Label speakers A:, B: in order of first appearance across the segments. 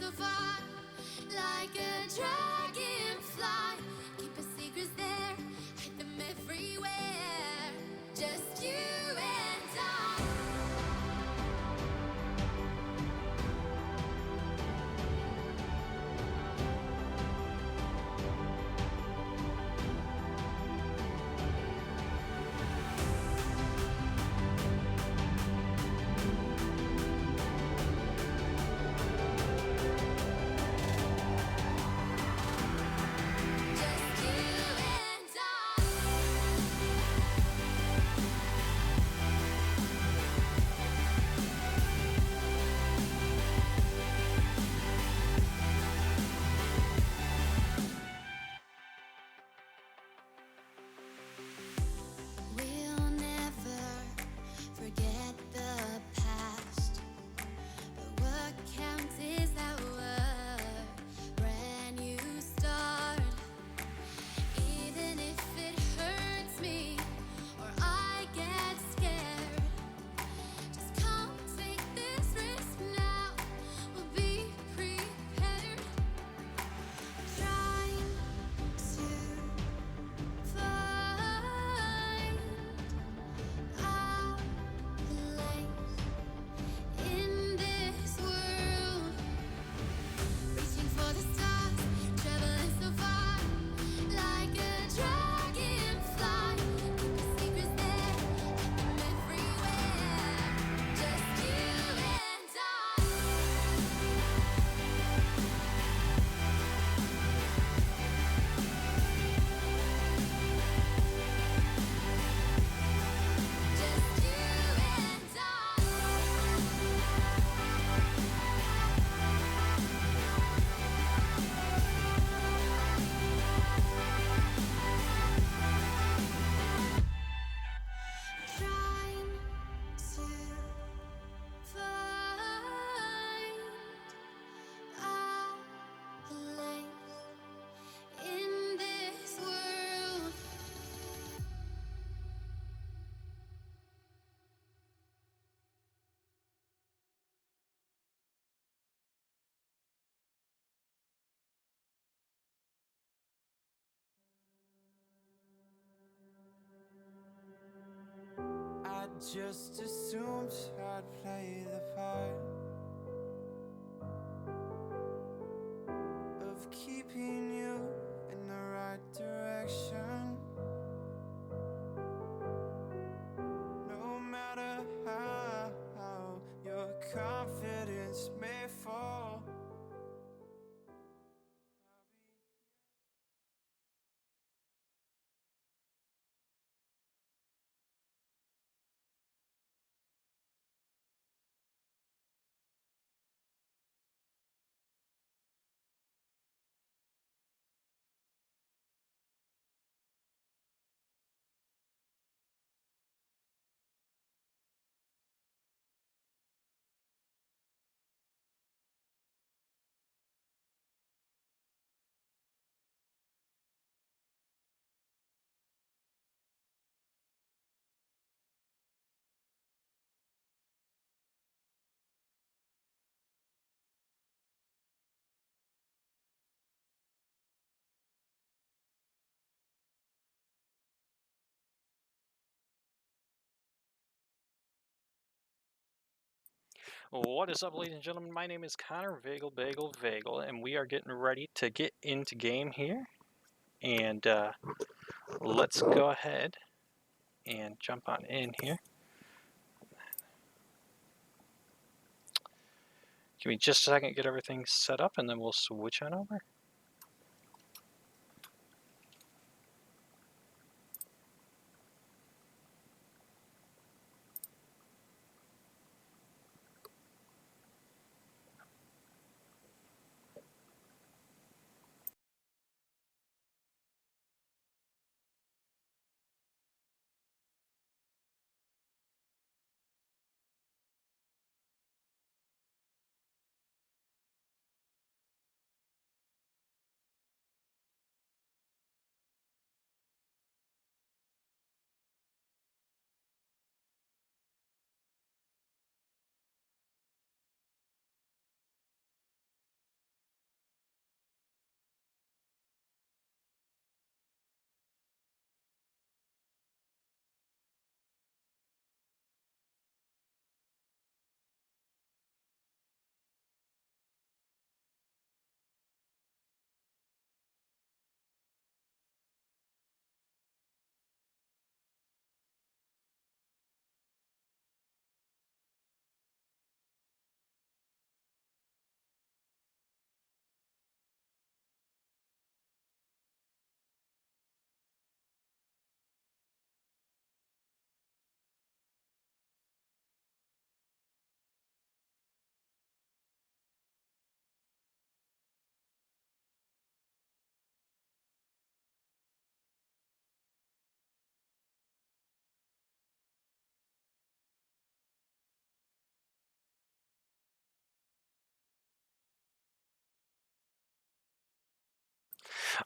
A: so far, like a dragonfly. Keep your secrets there, hide them everywhere. Just you and I. Just you and I. We'll never forget the past, but what counts is our brand new start. Even if it hurts me or I get scared, just come take this risk now. We'll be prepared. Trying to find our place in this world. Reaching for the stars, traveling so far, like a dragonfly. Keep your secrets there, hide them everywhere. Just you and I. Just you and trying to find our place in this world.
B: I just assumed I'd play the part of keeping you in the right direction. No matter how your confidence may fall,
C: What is up, ladies and gentlemen? My name is Connor Vagel, and we are getting ready to get into game here. And let's go ahead and jump on in here. Give me just a second, get everything set up, and then we'll switch on over.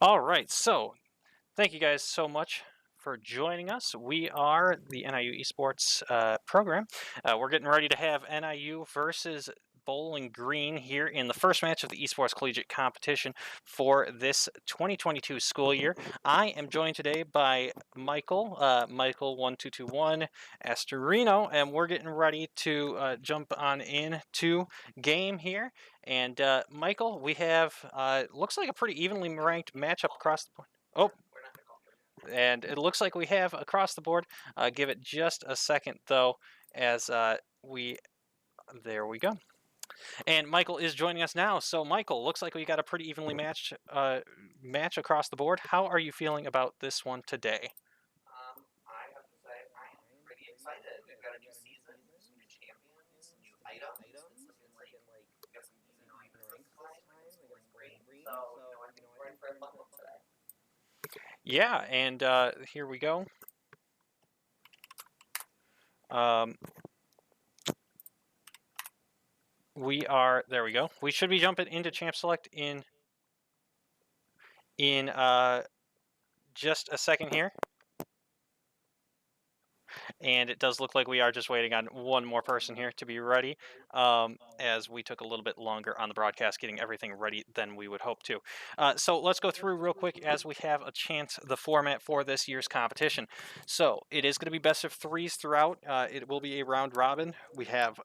C: All right, so thank you guys so much for joining us. We are the NIU Esports program. We're getting ready to have NIU versus Bowling Green here in the first match of the Esports Collegiate Competition for this 2022 school year. I am joined today by Michael, Michael1221 Astorino, and we're getting ready to jump on into game here. And Michael, we have looks like a pretty evenly ranked matchup across the board. Oh, and it looks like we have across the board. Give it just a second, though, as there we go. And Michael is joining us now. So, Michael, looks like we got a pretty evenly matched match across the board. How are you feeling about this one today?
D: I have to say, I'm pretty excited. We've got a new season, some new champions, new items. It seems like we've got some even ranks this time against Bowling Green. So, I think we're in for a fun one today.
C: Yeah, and here we go. There we go. We should be jumping into Champ Select in just a second here. And it does look like we are just waiting on one more person here to be ready, as we took a little bit longer on the broadcast getting everything ready than we would hope to. So let's go through real quick as we have a chance the format for this year's competition. So it is going to be best of threes throughout. It will be a round robin. We have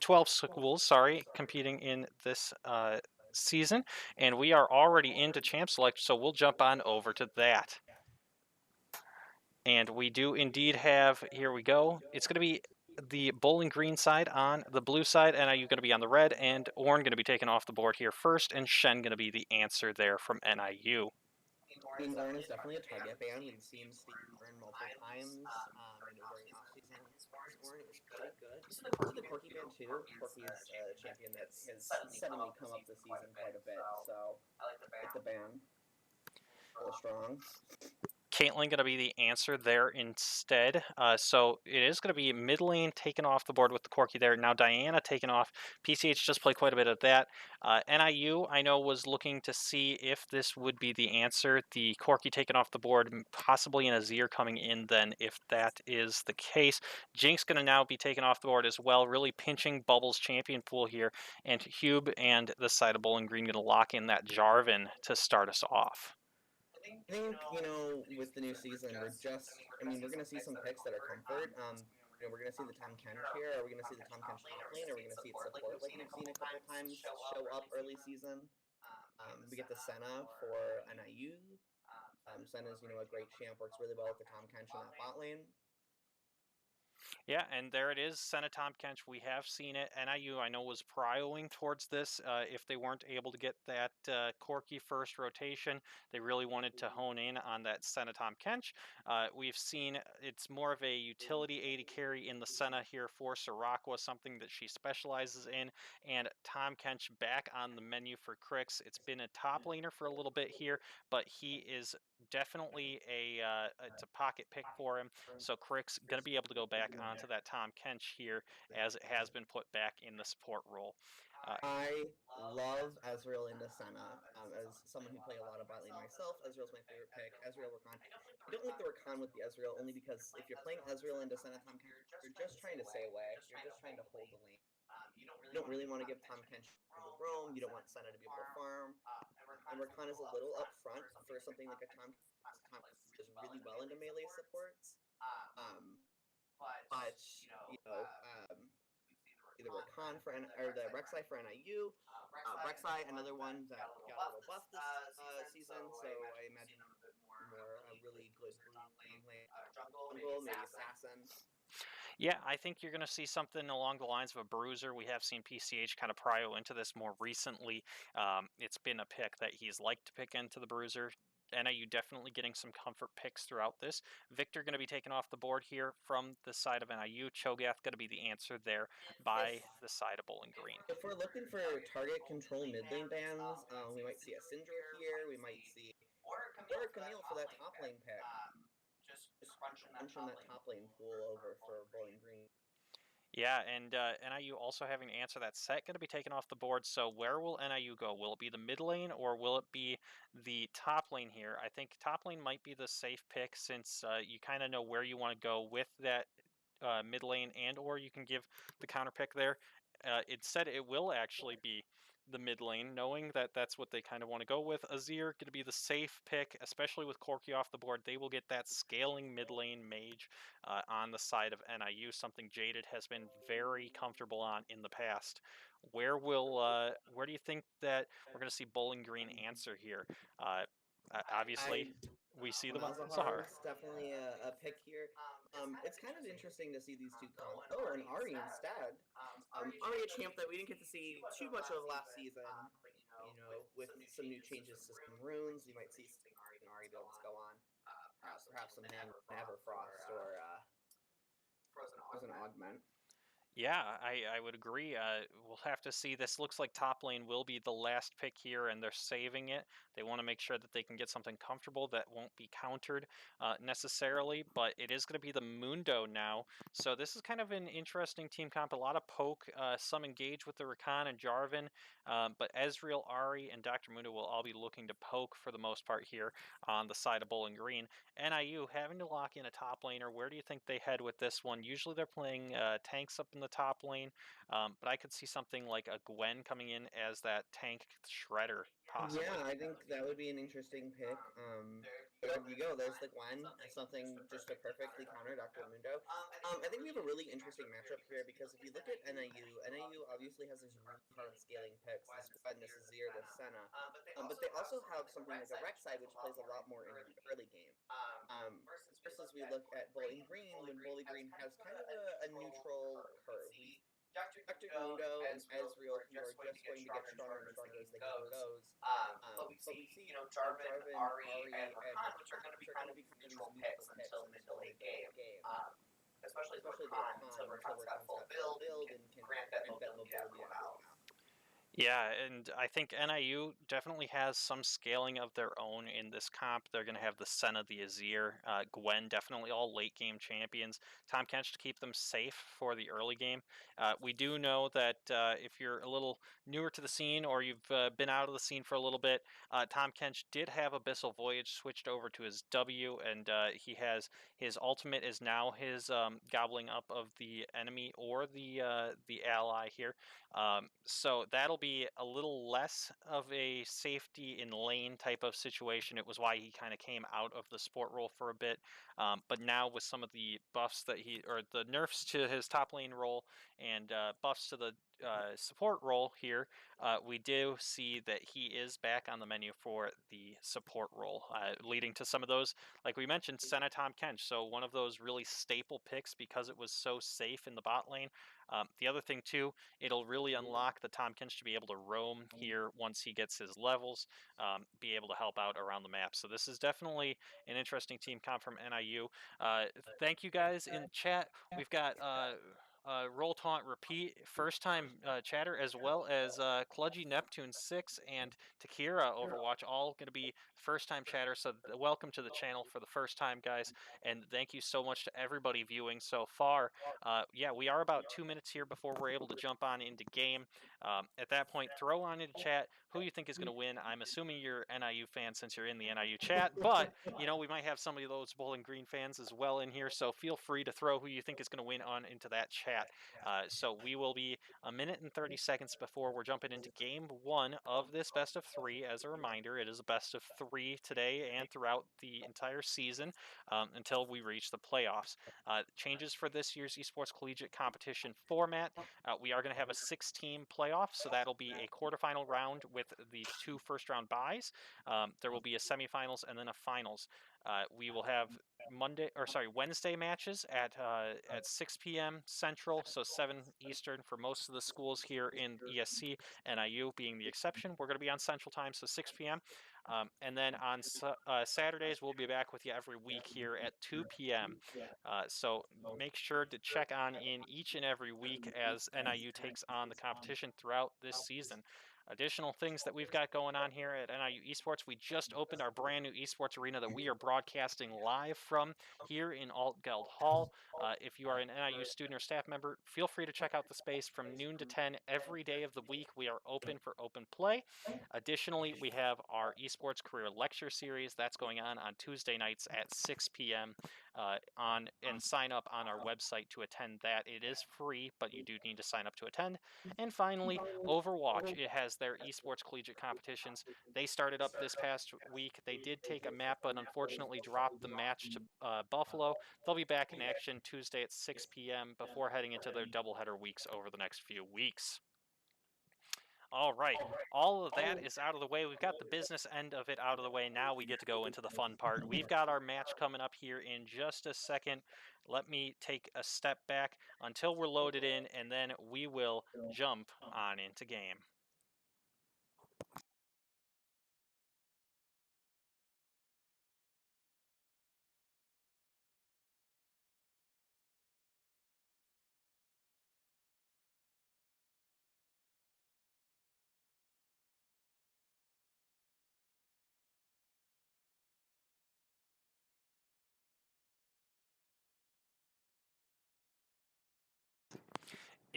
C: 12 schools, competing in this season, and we are already into Champ Select, so we'll jump on over to that. And we do indeed have, here we go, it's going to be the Bowling Green side on the blue side, and NIU going to be on the red, and Orn going to be taken off the board here first, and Shen going to be the answer there from NIU.
D: I mean, Orin is definitely a target ban. We've seen Steve Orin multiple times during off-season. His Orin is pretty good. Also the Corky ban, too. Corky's a champion that has suddenly come up this season quite a bit, so I like the ban. Really strong.
C: Caitlyn going to be the answer there instead. So it is going to be mid lane taken off the board with the Corky there. Now Diana taken off. PCH just played quite a bit of that. NIU, I know, was looking to see if this would be the answer. The Corky taken off the board, possibly an Azir coming in then if that is the case. Jinx going to now be taken off the board as well, really pinching Bubbles champion pool here. And Hube and the side of Bowling Green going to lock in that Jarvan to start us off.
D: I think, with the new season, we're going to see some picks that are comfort. We're going to see the Tom Kench here. Are we going to see the Tom Kench top lane? Are we going to see it support like we've seen a couple times show up early season? We get the Senna for NIU. Senna's, a great champ, works really well with the Tom Kench in that bot lane.
C: Yeah, and there it is, Senna Tom Kench. We have seen it. NIU, I know, was prioing towards this. If they weren't able to get that Corky first rotation, they really wanted to hone in on that Senna Tom Kench. We've seen it's more of a utility AD carry in the Senna here for Siracqua, something that she specializes in. And Tom Kench back on the menu for Crix. It's been a top laner for a little bit here, but he is definitely it's a pocket pick for him. So Crix going to be able to go back onto that Tom Kench here as it has been put back in the support role.
D: I love Ezreal into Senna. As someone who played a lot of bot lane myself, Ezreal's my favorite pick. Ezreal Rakan. I don't like the Rakan with the Ezreal only because if you're playing Ezreal into Senna Tom Kench, you're just trying to stay away. You're just trying to hold the lane. You don't really want to give Tom Kench able to roam. You don't want Senna to be able to farm. And Rakan is a little up front for something like a Tom does really well into melee supports. But either Rakan or the Rek'Sai for NIU. Rek'Sai, another one that got a little buff this season, so I imagine a bit more a really good jungle, maybe assassin.
C: Yeah, I think you're going to see something along the lines of a bruiser. We have seen PCH kind of prio into this more recently. It's been a pick that he's liked to pick into the bruiser. NIU definitely getting some comfort picks throughout this. Victor going to be taken off the board here from the side of NIU. Cho'Gath going to be the answer there by the side of Bowling Green.
D: If we're looking for target control mid lane bans, we might see a Syndra here. We might see or Camille for that top lane pick. Just crunching that top lane pool over for Bowling Green.
C: Yeah, and NIU also having to answer that set going to be taken off the board. So where will NIU go? Will it be the mid lane or will it be the top lane here? I think top lane might be the safe pick since you kind of know where you want to go with that mid lane, and or you can give the counter pick there. It said it will actually be the mid lane, knowing that that's what they kind of want to go with. Azir going to be the safe pick, especially with Corki off the board. They will get that scaling mid lane mage on the side of NIU, something Jaded has been very comfortable on in the past. Where do you think that we're going to see Bowling Green answer here? Uh, Obviously,
D: I
C: we see the
D: Malzahar
C: Zahar.
D: is definitely a pick here. It's kind of interesting to see these two comps. Oh, and Ari instead. Ari, a champ that we didn't get to see too much of last season. But with some new changes to some runes, you might see Ari builds go on. Perhaps some Everfrost or Frozen Augment.
C: Yeah, I would agree. We'll have to see. This looks like top lane will be the last pick here, and they're saving it. They want to make sure that they can get something comfortable that won't be countered necessarily, but it is going to be the Mundo now. So this is kind of an interesting team comp. A lot of poke, some engage with the Rakan and Jarvan, but Ezreal, Ari, and Dr. Mundo will all be looking to poke for the most part here on the side of Bowling Green. NIU having to lock in a top laner. Where do you think they head with this one? Usually they're playing tanks up in the top lane, but I could see something like a Gwen coming in as that tank shredder, possibly.
D: Yeah, I think that would be an interesting pick. There you go. There's the Gwen, something just to perfectly counter Dr. Mundo. I think we have a really interesting matchup here because if you look at NIU obviously has these really hard scaling picks, this Gwen, this Azir, this Senna. But they also have something like a Rek'Sai, which plays a lot more into the early game. Versus we look at Bowling Green, when Bowling Green has kind of a neutral curve. Dr. Mundo and Ezreal, who are just going to get stronger and stronger as the game goes. But we see Jarvan, Ari, and Rakan, which are going to be kind of these neutral picks until mid to late game. Especially the Rakan, until Rakan's got full build and can grant that mobility out of the mouth.
C: Yeah, and I think NIU definitely has some scaling of their own in this comp. They're going to have the Senna, the Azir, Gwen, definitely all late game champions. Tom Kench to keep them safe for the early game. We do know that if you're a little newer to the scene or you've been out of the scene for a little bit, Tom Kench did have Abyssal Voyage switched over to his W, and he has his ultimate is now his gobbling up of the enemy or the ally here. So that'll be a little less of a safety in lane type of situation. It was why he kind of came out of the support role for a bit. But now with some of the buffs that or the nerfs to his top lane role and buffs to the support role here, we do see that he is back on the menu for the support role, leading to some of those, like we mentioned, Senna Tom Kench. So one of those really staple picks because it was so safe in the bot lane. The other thing too, it'll really unlock the Tom Kench to be able to roam here once he gets his levels, be able to help out around the map. So this is definitely an interesting team comp from NIU. Thank you guys in chat. We've got Roll Taunt Repeat, first time chatter, as well as Kludgy Neptune 6 and Takira Overwatch, all going to be first time chatter. So welcome to the channel for the first time, guys. And thank you so much to everybody viewing so far. Yeah, we are about 2 minutes here before we're able to jump on into game. At that point, throw on into chat who you think is going to win. I'm assuming you're NIU fans since you're in the NIU chat, but we might have some of those Bowling Green fans as well in here. So feel free to throw who you think is going to win on into that chat. So we will be a minute and 30 seconds before we're jumping into game one of this best of three. As a reminder, it is a best of three today and throughout the entire season until we reach the playoffs. Changes for this year's esports collegiate competition format. We are going to have a 6-team playoff, so that'll be a quarterfinal round with the 2 first-round byes. There will be a semifinals and then a finals. We will have Wednesday matches at 6 p.m. Central, so 7 Eastern for most of the schools here in ESC, NIU being the exception. We're going to be on Central Time, so 6 p.m. And then on Saturdays, we'll be back with you every week here at 2 p.m. So make sure to check on in each and every week as NIU takes on the competition throughout this season. Additional things that we've got going on here at NIU Esports, we just opened our brand new esports arena that we are broadcasting live from here in Altgeld Hall. If you are an NIU student or staff member, feel free to check out the space from noon to 10 every day of the week. We are open for open play. Additionally, we have our esports career lecture series that's going on Tuesday nights at 6 p.m. And sign up on our website to attend that. It is free, but you do need to sign up to attend. And finally, Overwatch. It has their esports collegiate competitions. They started up this past week. They did take a map, but unfortunately dropped the match to Buffalo. They'll be back in action Tuesday at 6 p.m. before heading into their doubleheader weeks over the next few weeks. All right, all of that is out of the way. We've got the business end of it out of the way. Now we get to go into the fun part. We've got our match coming up here in just a second. Let me take a step back until we're loaded in, and then we will jump on into game.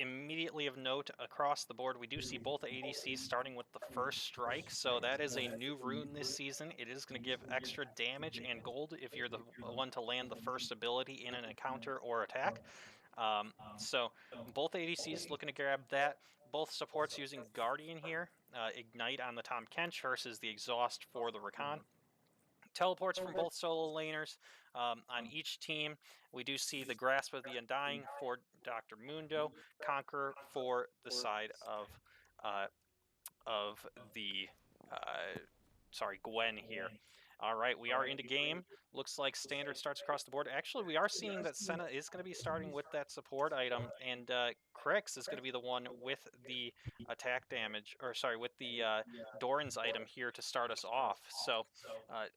C: Immediately of note across the board, we do see both ADCs starting with the first strike, so that is a new rune this season. It is going to give extra damage and gold if you're the one to land the first ability in an encounter or attack. So both ADCs looking to grab that. Both supports using Guardian here. Ignite on the Tom Kench versus the Exhaust for the Rakan. Teleports from both solo laners on each team. We do see the Grasp of the Undying for Dr. Mundo, Conqueror for the side of the Gwen here. All right, we are into game. Looks like standard starts across the board. Actually, we are seeing that Senna is going to be starting with that support item, and Crix is going to be the one with the attack damage, or sorry, with the Doran's item here to start us off. So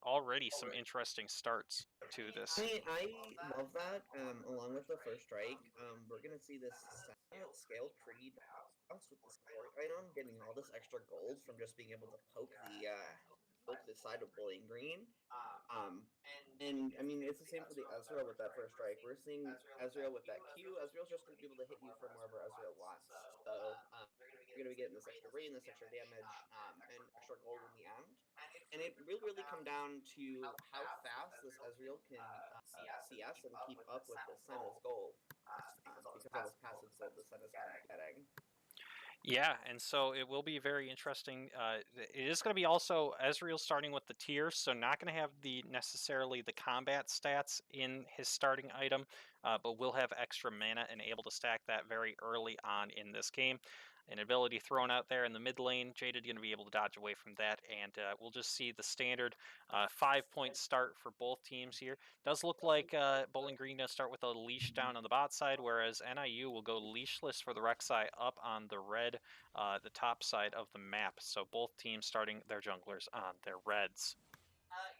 C: already some interesting starts to this.
D: I love that. Along with the first strike, we're gonna see this scaled pretty fast with the support item, getting all this extra gold from just being able to poke the side of Bowling Green. And I mean, it's the same for the Ezreal with that first strike. We're seeing Ezreal with that Q. Ezreal's just going to be able to hit you from wherever Ezreal wants. So you're going to be getting this extra rain, this extra damage, and extra gold in the end. And it really come down to how fast this Ezreal can CS and keep up with the Senna's gold. Because of this passive gold the Senna's going to be getting.
C: Yeah, and so it will be very interesting. It is going to be also Ezreal starting with the tiers, so not going to have necessarily the combat stats in his starting item, but will have extra mana and able to stack that very early on in this game. An ability thrown out there in the mid lane. Jaded going to be able to dodge away from that, and we'll just see the standard 5-point start for both teams here. Does look like Bowling Green going to start with a leash down on the bot side, whereas NIU will go leashless for the Rek'Sai up on the red, the top side of the map. So both teams starting their junglers on their reds.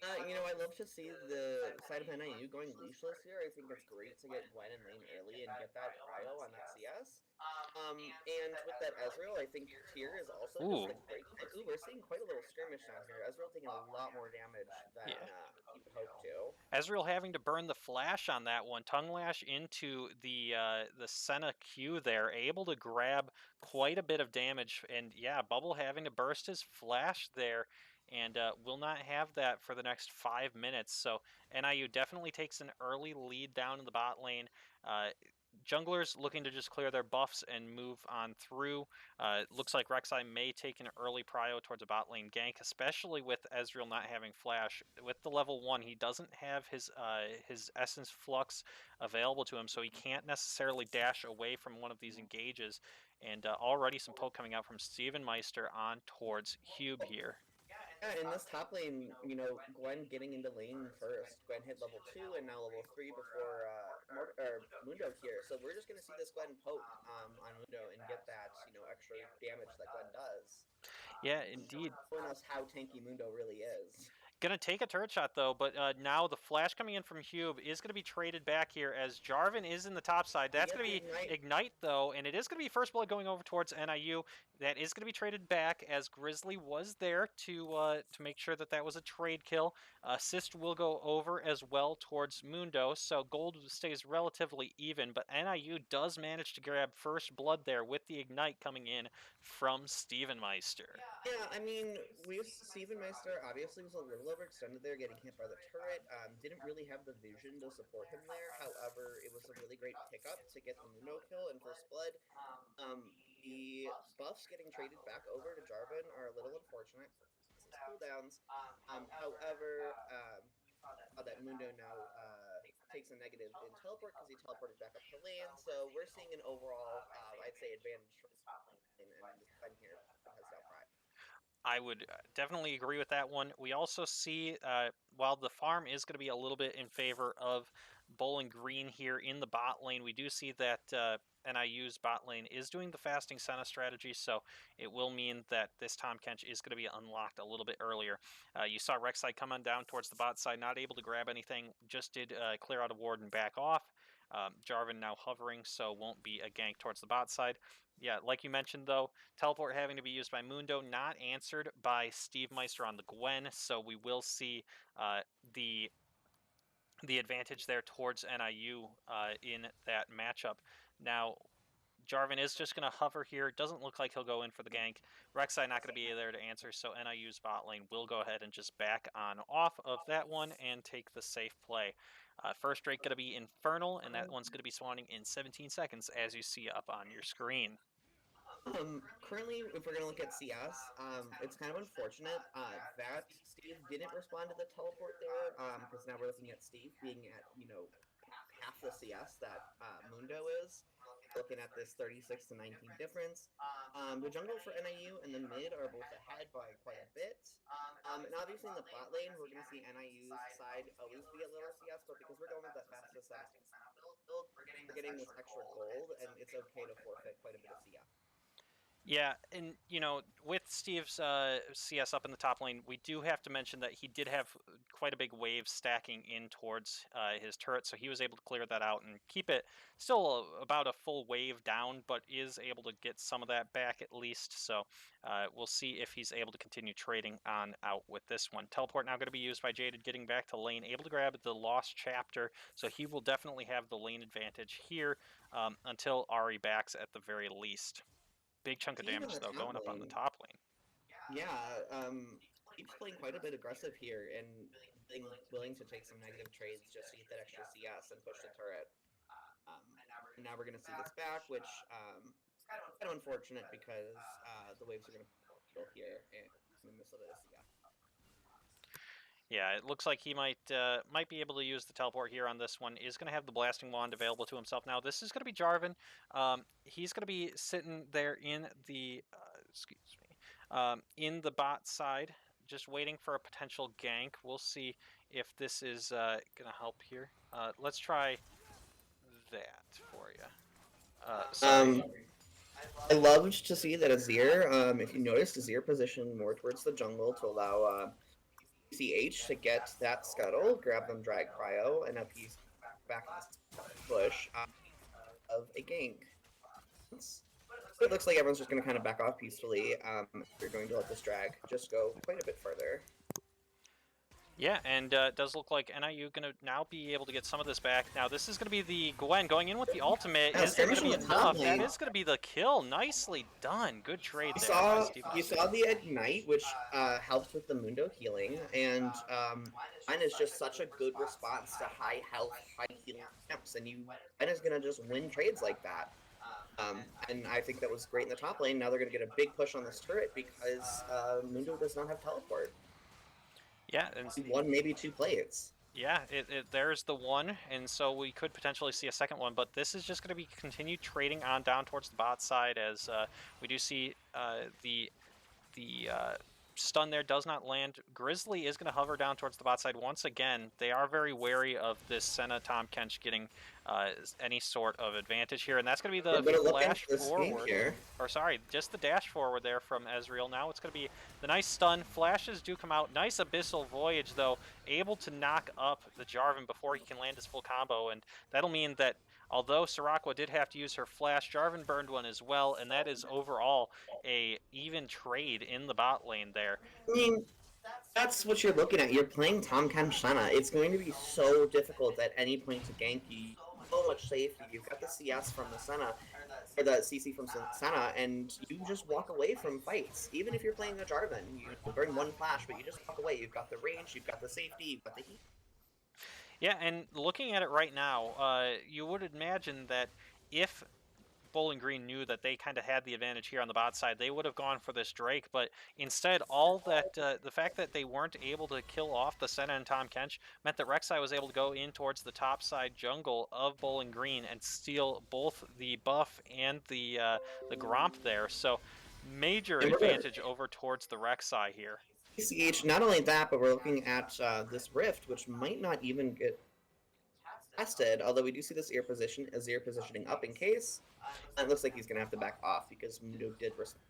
D: I love to see the side of NIU going leashless here. I think it's great to get Gwen in lane early and get that prio on that CS. And with that Ezreal, I think tier is also just a great pick. Ooh, we're seeing quite a little skirmish down here. Ezreal taking a lot more damage than he would hope to.
C: Ezreal having to burn the flash on that one. Tongue Lash into the Senna Q there, able to grab quite a bit of damage. And yeah, Bubble having to burst his flash there, and will not have that for the next 5 minutes. So NIU definitely takes an early lead down in the bot lane. Junglers looking to just clear their buffs and move on through. Looks like Rek'Sai may take an early prio towards a bot lane gank, especially with Ezreal not having flash. With the level 1, he doesn't have his Essence Flux available to him, so he can't necessarily dash away from one of these engages. And already some poke coming out from Steven Meister on towards Hube here.
D: Yeah, in this top lane, Gwen getting into lane first. Gwen hit level 2 and now level 3 before Mundo here. So we're just going to see this Gwen poke on Mundo and get that, extra damage that Gwen does.
C: Yeah, indeed.
D: Showing us how tanky Mundo really is.
C: Gonna take a turret shot though, but now the flash coming in from Hube is gonna be traded back here as Jarvan is in the top side. That's gonna be Ignite though, and it is gonna be first blood going over towards NIU. that is going to be traded back, as Grizzly was there to make sure that that was a trade kill. Assist will go over as well towards Mundo, so gold stays relatively even, but NIU does manage to grab first blood there with the Ignite coming in from Stevenmeister.
D: Yeah, I mean, Steven Meister obviously was a little overextended there, getting hit by the turret. Didn't really have the vision to support him there. However, it was a really great pickup to get the Mundo kill and first blood. The buffs getting traded back over to Jarvan are a little unfortunate. His cooldowns. However, that Mundo now takes a negative in teleport because he teleported back up to lane. So we're seeing an overall, I'd say, advantage for lane, and this Ben here has outcry.
C: I would definitely agree with that one. We also see, while the farm is going to be a little bit in favor of Bowling Green here in the bot lane, we do see that NIU's bot lane is doing the fasting Senna strategy, so it will mean that this Tahm Kench is going to be unlocked a little bit earlier. You saw Rek'Sai come on down towards the bot side, not able to grab anything, just did clear out a ward and back off. Jarvan now hovering, so won't be a gank towards the bot side. Yeah, like you mentioned, though, teleport having to be used by Mundo, not answered by Stevenmeister on the Gwen, so we will see the advantage there towards NIU in that matchup. Now, Jarvan is just going to hover here. Doesn't look like he'll go in for the gank. Rek'Sai not going to be there to answer, so NIU's bot lane will go ahead and just back on off of that one and take the safe play. First Drake going to be Infernal, and that one's going to be spawning in 17 seconds, as you see up on your screen.
D: Currently, if we're gonna look at CS, it's kind of unfortunate that Steve didn't respond to the teleport there, because now we're looking at Steve being at half the CS that Mundo is. Looking at this 36 to 19 difference. The jungle for NIU and the mid are both ahead by quite a bit. And obviously in the bot lane, we're going to see NIU's side always be at lower CS, but because we're going with that fastest build, we're getting this extra gold, and it's okay to forfeit quite a bit of CS.
C: Yeah, and with Steve's CS up in the top lane, we do have to mention that he did have quite a big wave stacking in towards his turret, so he was able to clear that out and keep it still about a full wave down, but is able to get some of that back at least. So we'll see if he's able to continue trading on out with this one. Teleport now going to be used by Jaded, getting back to lane, able to grab the lost chapter, so he will definitely have the lane advantage here until Ahri backs at the very least. Big chunk of damage, though, going up on the top lane.
D: Yeah, keeps playing quite a bit aggressive here and being willing to take some negative trades just to get that extra CS and push the turret. And now we're going to see this back, which is kind of unfortunate because the waves are going to go here and miss a bit of CS.
C: Yeah, it looks like he might be able to use the teleport here on this one. Is going to have the blasting wand available to himself. Now, this is going to be Jarvan. He's going to be sitting there in the in the bot side, just waiting for a potential gank. We'll see if this is going to help here. Let's try that for you.
D: I loved to see that Azir, if you noticed, Azir positioned more towards the jungle to allow CH to get that scuttle, grab them, drag cryo, and up he's back in the bush of a gank. It looks like everyone's just going to kind of back off peacefully. They're going to let this drag just go quite a bit further.
C: Yeah, and it does look like NIU going to now be able to get some of this back. Now, this is going to be the Gwen going in with the ultimate. Is it going to be enough? That is going to be the kill. Nicely done. Good trade there.
D: You saw the Ignite, which helps with the Mundo healing, and mine is just such a good response to high health, high healing attempts, and mine is going to just win trades like that. And I think that was great in the top lane. Now they're going to get a big push on this turret because Mundo does not have teleport.
C: Yeah, and
D: one, maybe two plates.
C: Yeah, there's the one, and so we could potentially see a second one, but this is just going to be continued trading on down towards the bot side as we do see the stun there does not land. Grizzly is going to hover down towards the bot side once again. They are very wary of this Senna Tahm Kench getting any sort of advantage here, and that's going to be
D: We're
C: the
D: gonna look
C: flash
D: into this game
C: forward.
D: here.
C: Or sorry, just the dash forward there from Ezreal. Now it's going to be the nice stun. Flashes do come out. Nice Abyssal Voyage, though, able to knock up the Jarvan before he can land his full combo, and that'll mean that although Siracqua did have to use her flash, Jarvan burned one as well, and that is overall a even trade in the bot lane there.
D: I mean, that's what you're looking at. You're playing Tom Senna. It's going to be so difficult at any point to gank you. So much safety. You've got the CS from the Senna, or the CC from Senna, and you just walk away from fights. Even if you're playing a Jarvan, you burn one flash, but you just walk away. You've got the range, you've got the safety, you've got the heat.
C: Yeah, and looking at it right now, you would imagine that if Bowling Green knew that they kind of had the advantage here on the bot side, they would have gone for this Drake, but instead, all that the fact that they weren't able to kill off the Senna and Tahm Kench meant that Rek'Sai was able to go in towards the top side jungle of Bowling Green and steal both the buff and the Gromp there. So major advantage over towards the Rek'Sai here.
D: PCH, not only that, but we're looking at this Rift, which might not even get tested, although we do see this Azir positioning up in case. And it looks like he's going to have to back off because Mundo did respond.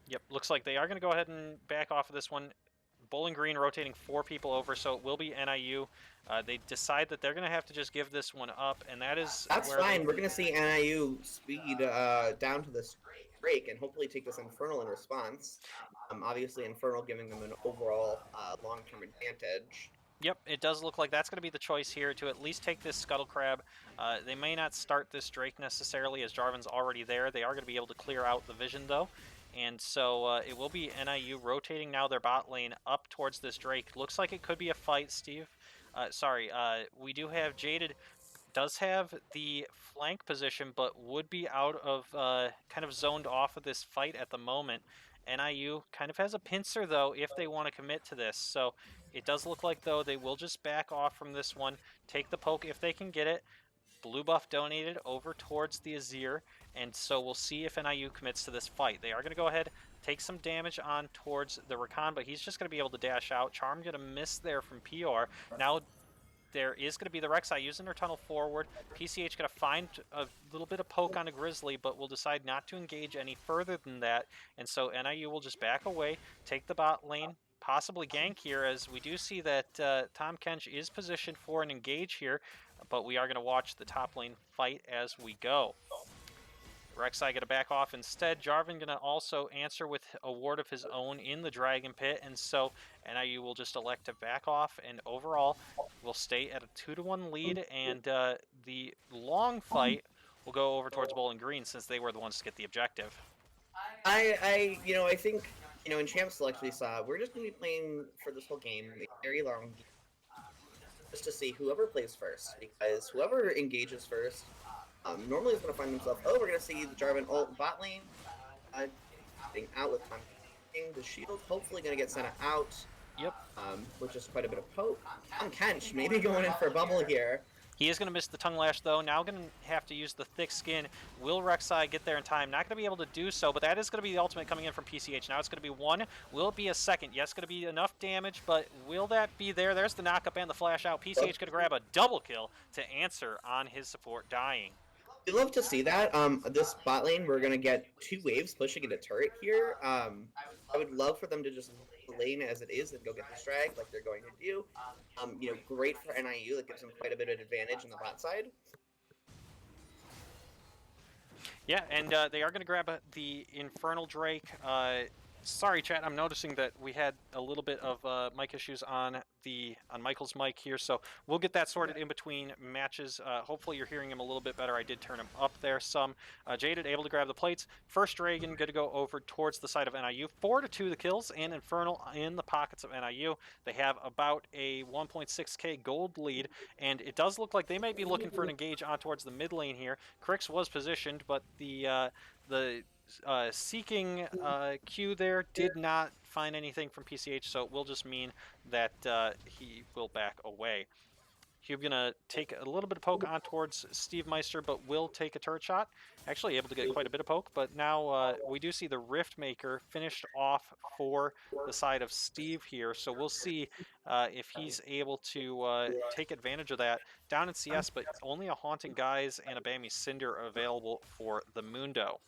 C: Yep, looks like they are going to go ahead and back off of this one. Bowling Green rotating 4 people over, so it will be NIU. They decide that they're going to have to just give this one up, and that's
D: fine. We're going to see NIU speed down to this Drake and hopefully take this Infernal in response. Obviously, Infernal giving them an overall long-term advantage.
C: Yep, it does look like that's going to be the choice here to at least take this Scuttle Crab. They may not start this Drake necessarily as Jarvan's already there. They are going to be able to clear out the vision, though. And so it will be NIU rotating now their bot lane up towards this Drake. Looks like it could be a fight, Steve. We do have Jaded does have the flank position, but would be out of kind of zoned off of this fight at the moment. NIU kind of has a pincer, though, if they want to commit to this. So it does look like, though, they will just back off from this one, take the poke if they can get it. Blue buff donated over towards the Azir, and so we'll see if NIU commits to this fight. They are going to go ahead, take some damage on towards the Rakan, but he's just going to be able to dash out. Charm going to miss there from PR. Now there is going to be the Rek'Sai using her tunnel forward. PCH going to find a little bit of poke on a Grizzly, but will decide not to engage any further than that, and so NIU will just back away, take the bot lane, possibly gank here, as we do see that Tahm Kench is positioned for an engage here, but we are going to watch the top lane fight as we go. Rek'Sai going to back off instead. Jarvan going to also answer with a ward of his own in the Dragon Pit, and so NIU will just elect to back off, and overall will stay at a 2-1 lead, and the long fight will go over towards Bowling Green since they were the ones to get the objective.
D: I think, in Champ Select we saw, we're just going to be playing for this whole game a very long game, just to see whoever plays first, because whoever engages first normally is going to find themselves, we're going to see the Jarvan ult bot lane, getting out with Tahm Kench. The shield hopefully going to get sent out.
C: Yep.
D: With just quite a bit of poke. Tahm Kench maybe going in for a bubble here.
C: He is going to miss the Tongue Lash, though. Now going to have to use the Thick Skin. Will Rek'Sai get there in time? Not going to be able to do so, but that is going to be the ultimate coming in from PCH. Now it's going to be 1. Will it be a second? Yes, going to be enough damage, but will that be there? There's the knock-up and the flash out. PCH going to grab a double kill to answer on his support dying.
D: We'd love to see that. This bot lane, we're going to get 2 waves pushing into turret here. I would love for them to just lane as it is and go get this drag like they're going to do. Great for NIU. That gives them quite a bit of advantage on the bot side.
C: Yeah, and they are going to grab the Infernal Drake. Sorry, chat. I'm noticing that we had a little bit of mic issues on Michael's mic here, so we'll get that sorted in between matches. Hopefully, you're hearing him a little bit better. I did turn him up there some. Jaded able to grab the plates. First Dragon going to go over towards the side of NIU. 4-2 the kills, and Infernal in the pockets of NIU. They have about a 1.6k gold lead, and it does look like they might be looking for an engage on towards the mid lane here. Crix was positioned, but the seeking Q there did not find anything from PCH, so it will just mean that he will back away. He's going to take a little bit of poke on towards Steve Meister, but will take a turret shot. Actually able to get quite a bit of poke, but now we do see the Rift Maker finished off for the side of Steve here. So we'll see if he's able to take advantage of that. Down in CS, but only a Haunting Guise and a Bammy Cinder available for the Mundo.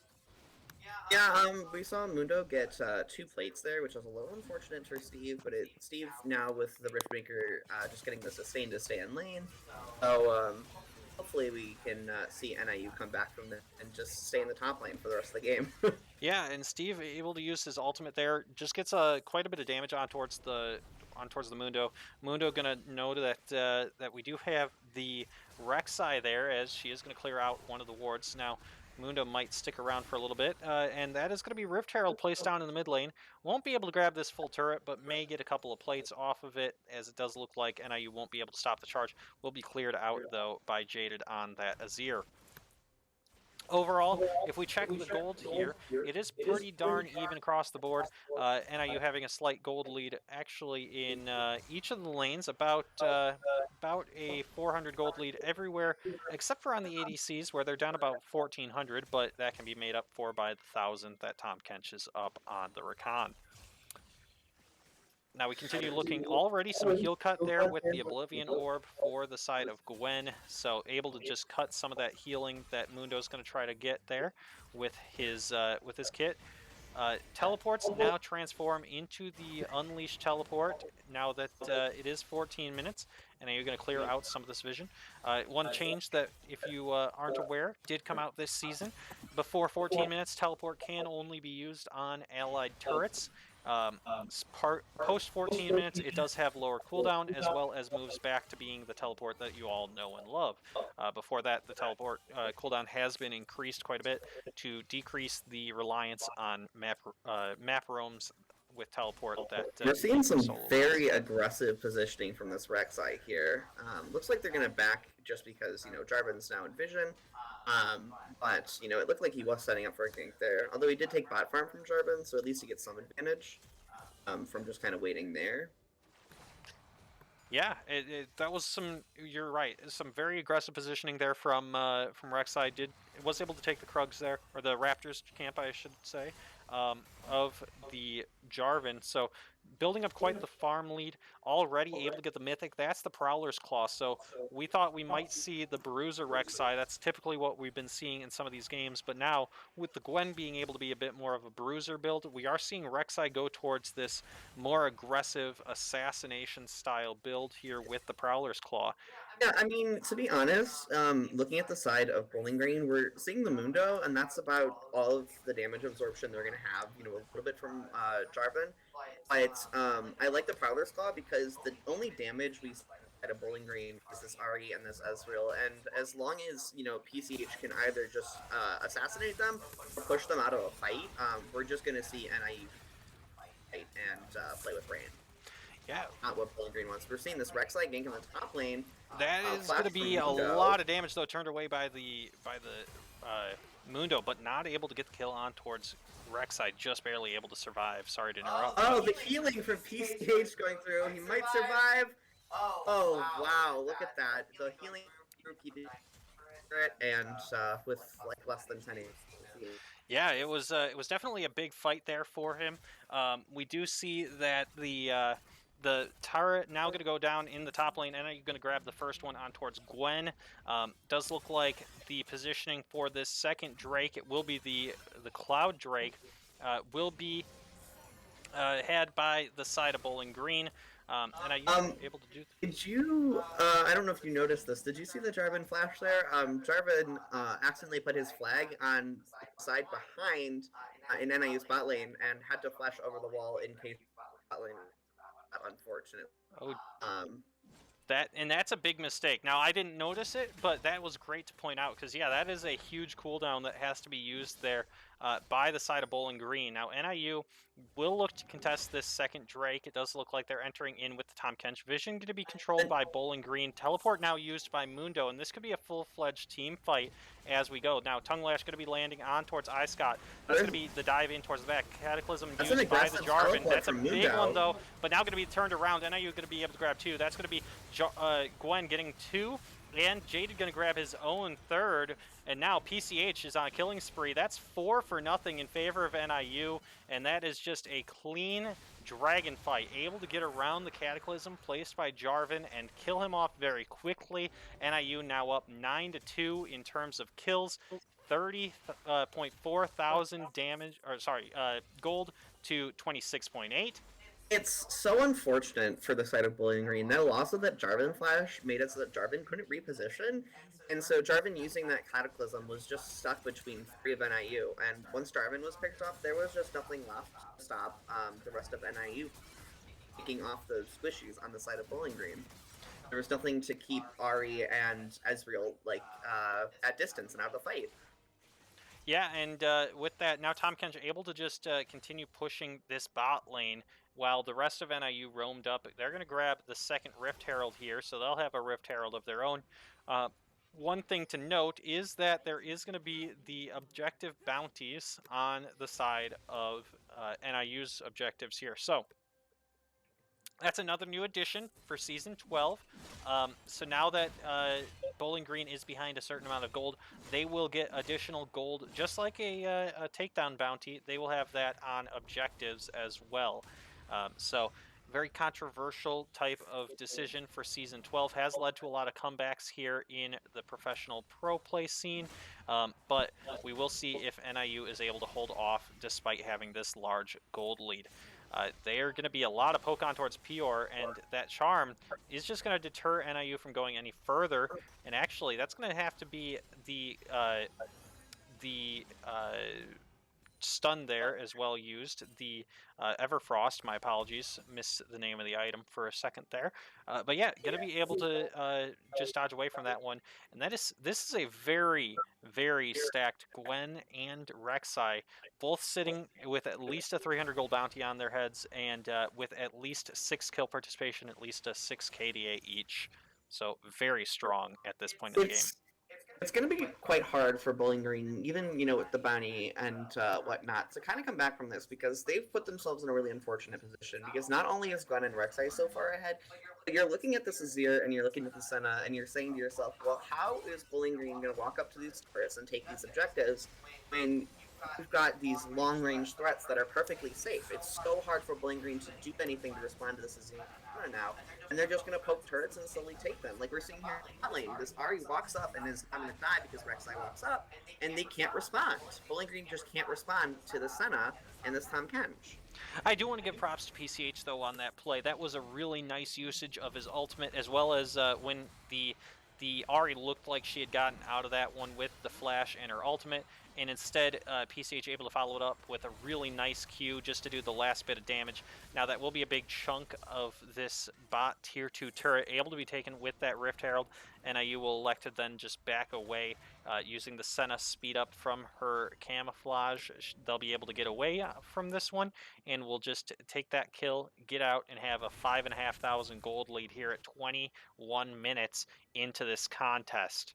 D: Yeah, we saw Mundo get 2 plates there, which was a little unfortunate for Steve, but Steve now with the Riftmaker just getting the sustain to stay in lane. So hopefully we can see NIU come back from that and just stay in the top lane for the rest of the game.
C: Yeah, and Steve able to use his ultimate there, just gets quite a bit of damage on towards the Mundo. Mundo gonna know that that we do have the Rek'Sai there, as she is gonna clear out one of the wards. Now Mundo might stick around for a little bit, and that is going to be Rift Herald placed down in the mid lane. Won't be able to grab this full turret, but may get a couple of plates off of it, as it does look like NIU won't be able to stop the charge. Will be cleared out, though, by Jaded on that Azir. Overall, if we check the gold here, it is pretty darn even across the board. NIU having a slight gold lead actually in each of the lanes, about a 400 gold lead everywhere, except for on the ADCs where they're down about 1400, but that can be made up for by the 1000 that Tom Kench is up on the Rakan. Now we continue looking, already some heal cut there with the Oblivion Orb for the side of Gwen, so able to just cut some of that healing that Mundo's going to try to get there with his kit. Teleports now transform into the Unleashed Teleport now that it is 14 minutes, and you're going to clear out some of this vision. One change that, if you aren't aware, did come out this season. Before 14 minutes, Teleport can only be used on allied turrets. Post 14 minutes, it does have lower cooldown, as well as moves back to being the teleport that you all know and love. Before that, the teleport cooldown has been increased quite a bit to decrease the reliance on map roams with teleport. That
D: we're seeing some very aggressive positioning from this Rek'Sai here. Looks like they're going to back just because, you know, Jarvan's now in vision. But, you know, it looked like he was setting up for a gank there. Although he did take bot farm from Jarvan, so at least he gets some advantage from just kind of waiting there.
C: Yeah, that was some. You're right. Some very aggressive positioning there from Rek'Sai. Was able to take the Krugs there, or the Raptors camp, I should say, of the Jarvan. So building up quite the farm lead. Already able to get the Mythic. That's the Prowler's Claw. So we thought we might see the Bruiser Rek'Sai. That's typically what we've been seeing in some of these games. But now, with the Gwen being able to be a bit more of a Bruiser build, we are seeing Rek'Sai go towards this more aggressive assassination style build here with the Prowler's Claw.
D: Yeah, I mean, to be honest, looking at the side of Bowling Green, we're seeing the Mundo, and that's about all of the damage absorption they're going to have, you know, a little bit from Jarvan. But I like the Prowler's Claw because the only damage we see at a Bowling Green is this Ari and this Ezreal, and as long as, you know, PCH can either just assassinate them or push them out of a fight, we're just going to see NIU fight and play with Brain.
C: Yeah.
D: Not what Bowling Green wants. We're seeing this Rek'Sai gank in the top lane.
C: That is going to be a lot of damage, though, turned away by the Mundo, but not able to get the kill on towards Rek'Sai, just barely able to survive. Sorry to interrupt.
D: Oh, the healing from PCH going through. He might survive. Oh, wow. Look at that. The healing group he did, and with like less than 10 HP.
C: Yeah, it was definitely a big fight there for him. We do see that the turret now going to go down in the top lane, and you're going to grab the first one on towards Gwen. Does look like the positioning for this second Drake, it will be the Cloud Drake, will be had by the side of Bowling Green. And I able to do.
D: Did you? I don't know if you noticed this. Did you see the Jarvan flash there? Jarvan accidentally put his flag on the side behind in NIU's bot lane and had to flash over the wall in case bot lane. Unfortunately.
C: Oh. That's a big mistake. Now, I didn't notice it, but that was great to point out, because, yeah, that is a huge cooldown that has to be used there by the side of Bowling Green. Now, NIU will look to contest this second Drake. It does look like they're entering in with the Tom Kench Vision, going to be controlled by Bowling Green. Teleport now used by Mundo, and this could be a full-fledged team fight as we go. Now, Tongue Lash going to be landing on towards iScott. That's going to be the dive in towards the back. Cataclysm
D: That's
C: used
D: an
C: by the
D: aggressive
C: Jarvan.
D: teleport
C: That's a
D: from
C: big
D: Mundo.
C: one, though, but now going to be turned around. NIU going to be able to grab 2. That's going to be Gwen getting 2. And Jaded going to grab his own 3rd, and now PCH is on a killing spree. That's 4 for nothing in favor of NIU, and that is just a clean dragon fight, able to get around the Cataclysm placed by Jarvan and kill him off very quickly. NIU now up 9-2 in terms of kills, 30.4 thousand damage, or sorry, gold to 26.8.
D: It's so unfortunate for the side of Bowling Green. That loss of that Jarvan flash made it so that Jarvan couldn't reposition, and so Jarvan using that Cataclysm was just stuck between 3 of NIU, and once Jarvan was picked off, there was just nothing left to stop the rest of NIU picking off those squishies on the side of Bowling Green. There was nothing to keep Ari and Ezreal at distance and out of the fight.
C: Yeah, and with that, now Tom Kench able to just continue pushing this bot lane while the rest of NIU roamed up. They're going to grab the second Rift Herald here, so they'll have a Rift Herald of their own. One thing to note is that there is going to be the objective bounties on the side of NIU's objectives here. So that's another new addition for Season 12. So now that Bowling Green is behind a certain amount of gold, they will get additional gold, just like a takedown bounty. They will have that on objectives as well. So very controversial type of decision for Season 12. Has led to a lot of comebacks here in the professional pro play scene. But we will see if NIU is able to hold off despite having this large gold lead. They are going to be a lot of poke on towards Pior, and that charm is just going to deter NIU from going any further. And actually, that's going to have to be the stun there as well used. The Everfrost, my apologies, missed the name of the item for a second there. But yeah, going to be able to just dodge away from that one. And this is a very, very stacked Gwen and Rek'Sai, both sitting with at least a 300 gold bounty on their heads, and with at least 6 kill participation, at least a 6 KDA each. So very strong at this point in the game.
D: It's going to be quite hard for Bowling Green, even with the bounty and whatnot, to kind of come back from this, because they've put themselves in a really unfortunate position. Because not only is Gwen and Rek'Sai so far ahead, but you're looking at this Azir and you're looking at the Senna and you're saying to yourself, well, how is Bowling Green going to walk up to these turrets and take these objectives when we've got these long-range threats that are perfectly safe? It's so hard for Bowling Green to do anything to respond to this Azir now, and they're just going to poke turrets and slowly take them. Like we're seeing here in the lane, this Ari walks up and is going to die because Rek'Sai walks up, and they can't respond. Bowling Green just can't respond to the Senna and this Tom Kench.
C: I do want to give props to PCH, though, on that play. That was a really nice usage of his ultimate, as well as when the Ari looked like she had gotten out of that one with the flash and her ultimate, and instead PCH able to follow it up with a really nice Q just to do the last bit of damage. Now that will be a big chunk of this bot tier 2 turret able to be taken with that Rift Herald. NIU will elect to then just back away using the Senna speed up from her camouflage. They'll be able to get away from this one, and we'll just take that kill, get out, and have a 5,500 gold lead here at 21 minutes into this contest.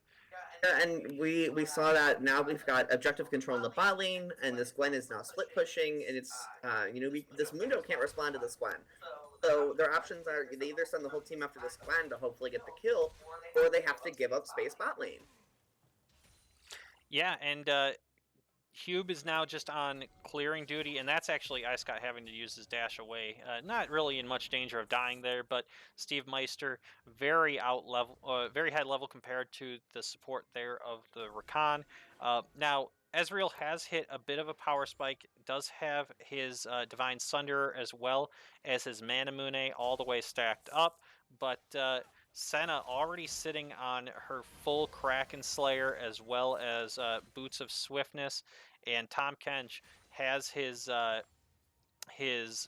D: Yeah, and we saw that now we've got objective control in the bot lane, and this Gwen is now split pushing, and it's this Mundo can't respond to this Gwen. So their options are they either send the whole team after this Gwen to hopefully get the kill, or they have to give up space bot lane.
C: Yeah, and Hube is now just on clearing duty, and that's actually iScott having to use his dash away. Not really in much danger of dying there, but Steve Meister very very high level compared to the support there of the Rakan. Now Ezreal has hit a bit of a power spike, does have his Divine Sunder as well as his Manamune all the way stacked up, but Senna already sitting on her full Kraken Slayer as well as Boots of Swiftness, and Tom Kench has his his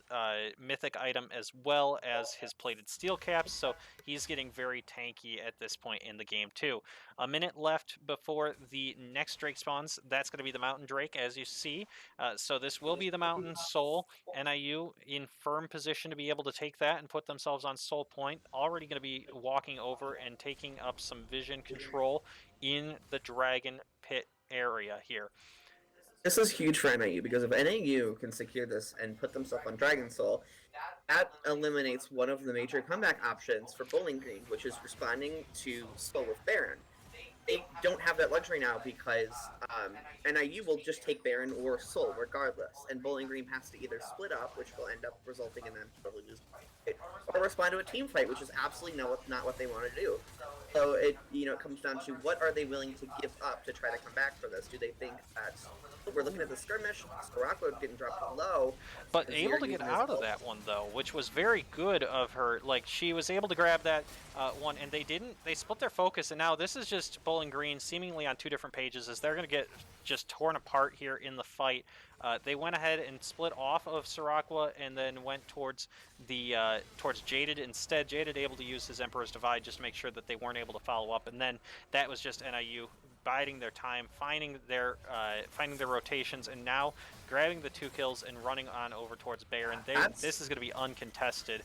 C: mythic item as well as his plated steel caps, so he's getting very tanky at this point in the game too. A minute left before the next Drake spawns. That's going to be the Mountain Drake, as you see. So this will be the Mountain Soul. NIU in firm position to be able to take that and put themselves on Soul Point. Already going to be walking over and taking up some vision control in the Dragon Pit area here.
D: This is huge for NIU because if NIU can secure this and put themselves on Dragon Soul, that eliminates one of the major comeback options for Bowling Green, which is responding to Soul with Baron. They don't have that luxury now because NIU will just take Baron or Soul regardless, and Bowling Green has to either split up, which will end up resulting in them totally losing, or respond to a team fight, which is absolutely not what they want to do. So it comes down to what are they willing to give up to try to come back for this? Do they think that we're looking at the skirmish, Skorako getting dropped low,
C: but able to get out of that one though, which was very good of her. Like, she was able to grab that one, and they split their focus, and now this is just Bowling Green seemingly on two different pages as they're going to get just torn apart here in the fight. They went ahead and split off of Siraqua and then went towards the towards Jaded instead. Jaded able to use his Emperor's Divide just to make sure that they weren't able to follow up, and then that was just NIU biding their time, finding their rotations, and now grabbing the 2 kills and running on over towards Baron. This is going to be uncontested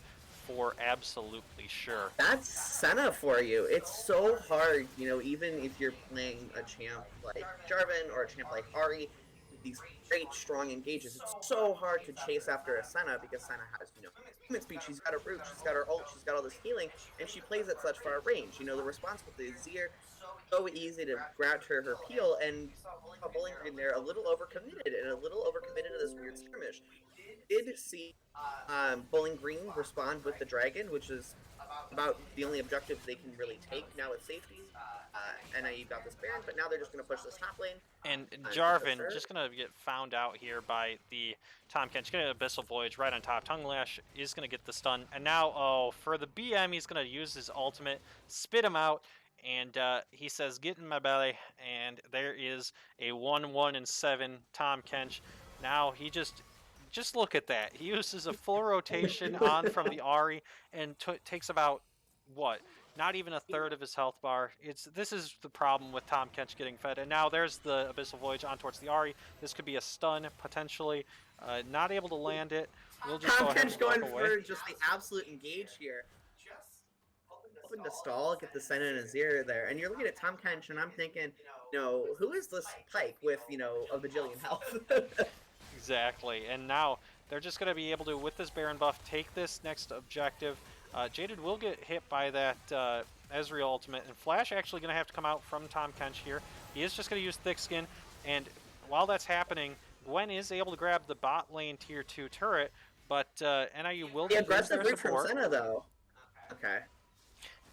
C: for absolutely sure.
D: That's Senna for you. It's so hard, even if you're playing a champ like Jarvan or a champ like Ahri, these great strong engages, it's so hard to chase after a Senna because Senna has, movement speed, she's got a root, she's got her ult, she's got all this healing, and she plays at such far range. The response with the Azir, so easy to grab her peel, and Bowling Green there a little overcommitted to this weird skirmish. Did see Bowling Green respond with the dragon, which is about the only objective they can really take now with safety. NIU got this Baron, but now they're just going to push this top lane.
C: And Jarvan just going to get found out here by the Tahm Kench. Going to Abyssal Voyage right on top. Tongue Lash is going to get the stun. And now, for the BM, he's going to use his ultimate, spit him out, and he says, "Get in my belly." And there is a 1-1-7 Tahm Kench. Now he just look at that. He uses a full rotation on from the Ahri and takes about, what, not even a third of his health bar. This is the problem with Tahm Kench getting fed. And now there's the Abyssal Voyage on towards the Ahri. This could be a stun, potentially. Not able to land it. We'll just
D: Tahm
C: go ahead
D: Kench
C: and
D: going
C: walk away.
D: for just the absolute engage here. Hoping to stall, get the Senna and Azir there. And you're looking at Tahm Kench, and I'm thinking, who is this Pyke with, a bajillion health?
C: Exactly. And now they're just going to be able to, with this Baron buff, take this next objective. Jaded will get hit by that Ezreal ultimate, and Flash actually going to have to come out from Tahm Kench here. He is just going to use Thick Skin, and while that's happening, Gwen is able to grab the bot lane tier 2 turret, but NIU will lose their support.
D: From Senna, though. Okay.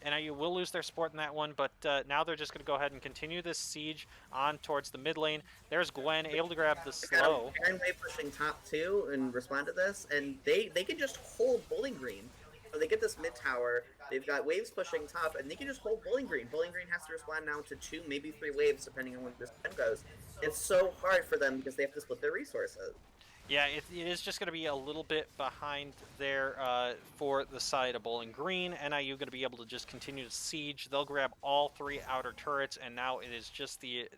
C: NIU will lose their support in that one, but now they're just going to go ahead and continue this siege on towards the mid lane. There's Gwen able to grab the slow.
D: Baron Wave pushing top 2 and respond to this, and they can just hold Bowling Green. So they get this mid tower, they've got waves pushing top, and they can just hold Bowling Green. Bowling Green has to respond now to 2, maybe 3 waves, depending on when this end goes. It's so hard for them because they have to split their resources.
C: Yeah, it is just going to be a little bit behind there for the side of Bowling Green. NIU going to be able to just continue to siege. They'll grab all 3 outer turrets, and now it is just the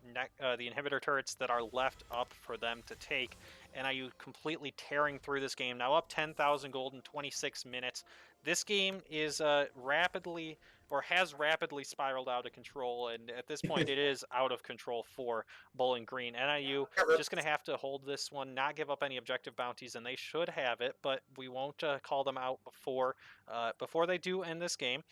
C: inhibitor turrets that are left up for them to take. NIU completely tearing through this game. Now up 10,000 gold in 26 minutes. This game is has rapidly spiraled out of control, and at this point it is out of control for Bowling Green. NIU just going to have to hold this one, not give up any objective bounties, and they should have it, but we won't call them out before they do end this game.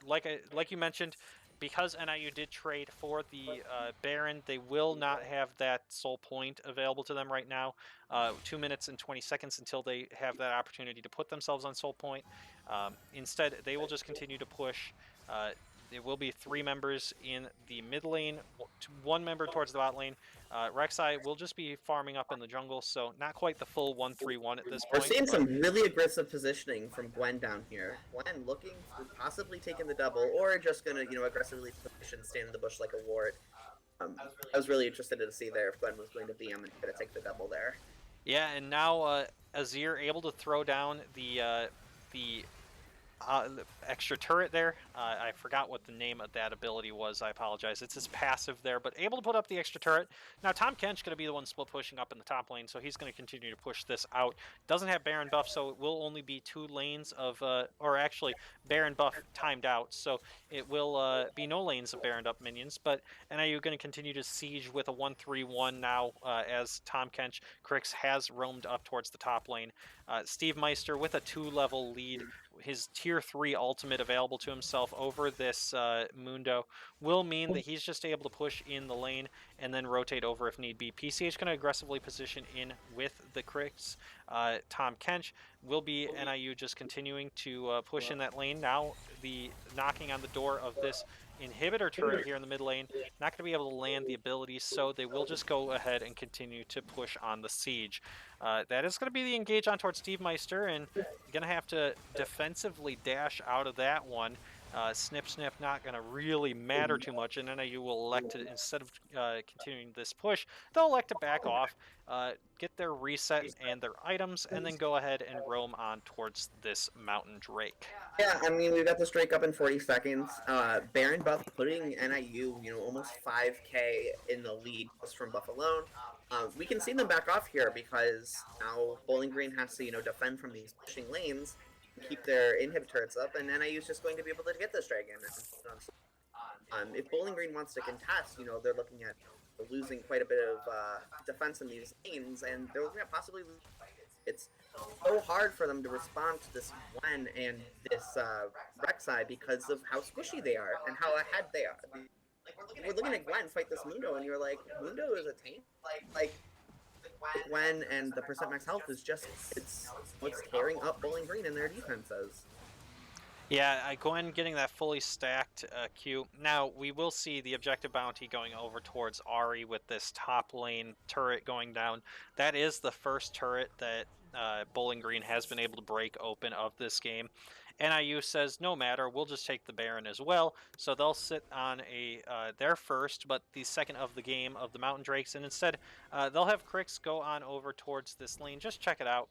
C: Like you mentioned, because NIU did trade for the Baron, they will not have that soul point available to them right now. 2 minutes and 20 seconds until they have that opportunity to put themselves on soul point. Instead, they will just continue to push. There will be 3 members in the mid lane, 1 member towards the bot lane. Rek'Sai will just be farming up in the jungle, so not quite the full 1-3-1 at this point.
D: We're seeing some really aggressive positioning from Gwen down here. Gwen looking for possibly taking the double, or just going to, aggressively position, stand in the bush like a ward. I was really interested to see there if Gwen was going to BM and try to take the double there.
C: Yeah, and now Azir able to throw down the extra turret there. I forgot what the name of that ability was. I apologize. It's his passive there, but able to put up the extra turret. Now Tom Kench going to be the one split pushing up in the top lane, so he's going to continue to push this out. Doesn't have Baron buff, so it will only be 2 lanes of, or actually Baron buff timed out, so it will be no lanes of Baron up minions. But NIU going to continue to siege with a 1-3-1 now as Tom Kench. Crix has roamed up towards the top lane. Steve Meister with a 2-level lead. His tier 3 ultimate available to himself over this Mundo will mean that he's just able to push in the lane and then rotate over if need be. PCH going to aggressively position in with the Crix. Tom Kench will be NIU just continuing to push in that lane. Now the knocking on the door of this inhibitor turret here in the mid lane, not going to be able to land the abilities, so they will just go ahead and continue to push on the siege. That is going to be the engage on towards Steve Meister, and going to have to defensively dash out of that one. Snip Snip not going to really matter too much, and NIU will elect to, instead of continuing this push, they'll elect to back off, get their reset and their items, and then go ahead and roam on towards this Mountain Drake.
D: Yeah, I mean, we've got this Drake up in 40 seconds. Baron buff putting NIU, almost 5k in the lead just from buff alone. We can see them back off here because now Bowling Green has to, defend from these pushing lanes and keep their inhib turrets up, and NIU is just going to be able to get this dragon. If Bowling Green wants to contest, they're looking at losing quite a bit of defense in these lanes, and they're looking at possibly losing. It's so hard for them to respond to this Gwen and this Rek'Sai because of how squishy they are and how ahead they are. We're looking at Gwen fight this Mundo, and you're like, Mundo is a tank? Like Gwen and the percent max health is just, it's what's carrying up Bowling Green in their defenses.
C: Yeah, Gwen getting that fully stacked Q. Now, we will see the objective bounty going over towards Ahri with this top lane turret going down. That is the first turret that Bowling Green has been able to break open of this game. NIU says, no matter, we'll just take the Baron as well. So they'll sit on their first, but the second of the game of the Mountain Drakes. And instead, they'll have Crix go on over towards this lane. Just check it out.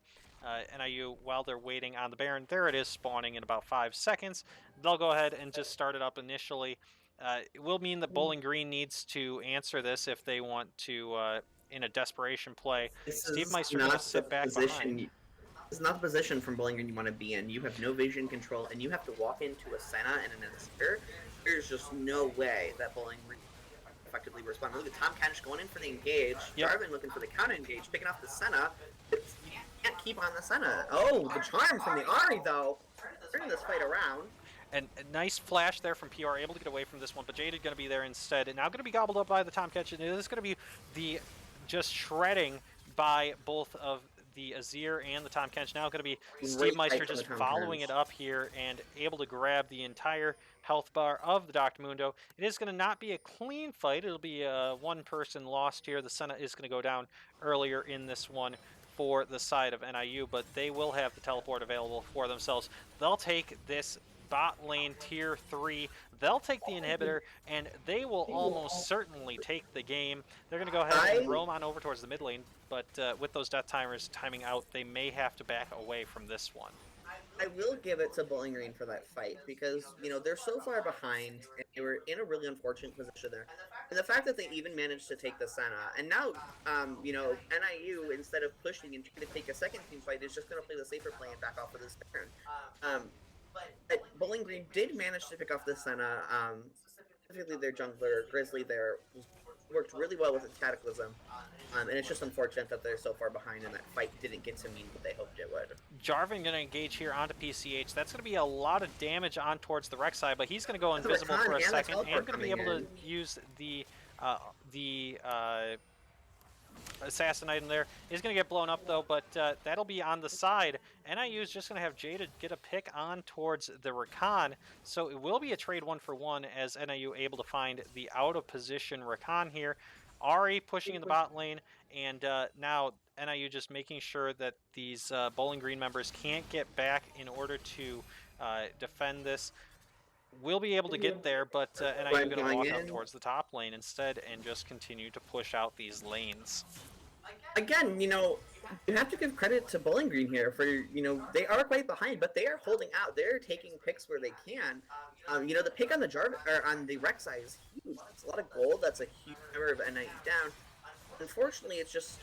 C: NIU, while they're waiting on the Baron, there it is spawning in about 5 seconds. They'll go ahead and just start it up initially. It will mean that Bowling Green needs to answer this if they want to, in a desperation play. Steve Meister going to sit back behind.
D: This is not the position from Bowling Green you want to be in. You have no vision control, and you have to walk into a Senna and an Azir. There's just no way that Bowling Green effectively respond. Look at Tom Kench going in for the engage.
C: Yep.
D: Jarvan looking for the counter engage, picking off the Senna. You can't keep on the Senna. Oh, the charm from the Ahri, though. Turning this fight around.
C: And a nice flash there from PR, able to get away from this one, but Jaded going to be there instead. And now going to be gobbled up by the Tom Kench. And it is going to be the just shredding by both of the Azir and the Tom Kench. Now going to be Steve Meister just following it up here and able to grab the entire health bar of the Dr. Mundo. It is going to not be a clean fight. It'll be a one-person lost here. The Senna is going to go down earlier in this one for the side of NIU, but they will have the teleport available for themselves. They'll take this bot lane tier 3. They'll take the inhibitor, and they will almost certainly take the game. They're going to go ahead and roam on over towards the mid lane, but with those death timers timing out, they may have to back away from this one.
D: I will give it to Bowling Green for that fight because, they're so far behind, and they were in a really unfortunate position there. And the fact that they even managed to take the Senna, and now, NIU, instead of pushing and trying to take a second team fight, is just going to play the safer play and back off with this Baron. But Bowling Green did manage to pick off the Senna, specifically their jungler, Grizzly there, worked really well with its Cataclysm, and it's just unfortunate that they're so far behind and that fight didn't get to mean what they hoped it would.
C: Jarvan going to engage here onto PCH. That's going to be a lot of damage on towards the Rek'Sai, but he's going to go invisible for a second and going to be able to use the assassin item there. Is going to get blown up though, but that'll be on the side. NIU is just going to have Jaded get a pick on towards the Rakan, so it will be a trade 1-for-1 as NIU able to find the out of position Rakan here. Ahri pushing in the bot lane, and now NIU just making sure that these Bowling Green members can't get back in order to defend this. We'll be able to get there, but NIU going to walk up towards the top lane instead and just continue to push out these lanes.
D: again, you have to give credit to Bowling Green here for, they are quite behind, but they are holding out. They're taking picks where they can. The pick on the or on the Rek'Sai is huge. That's a lot of gold. That's a huge number of NIU down. Unfortunately, it's just,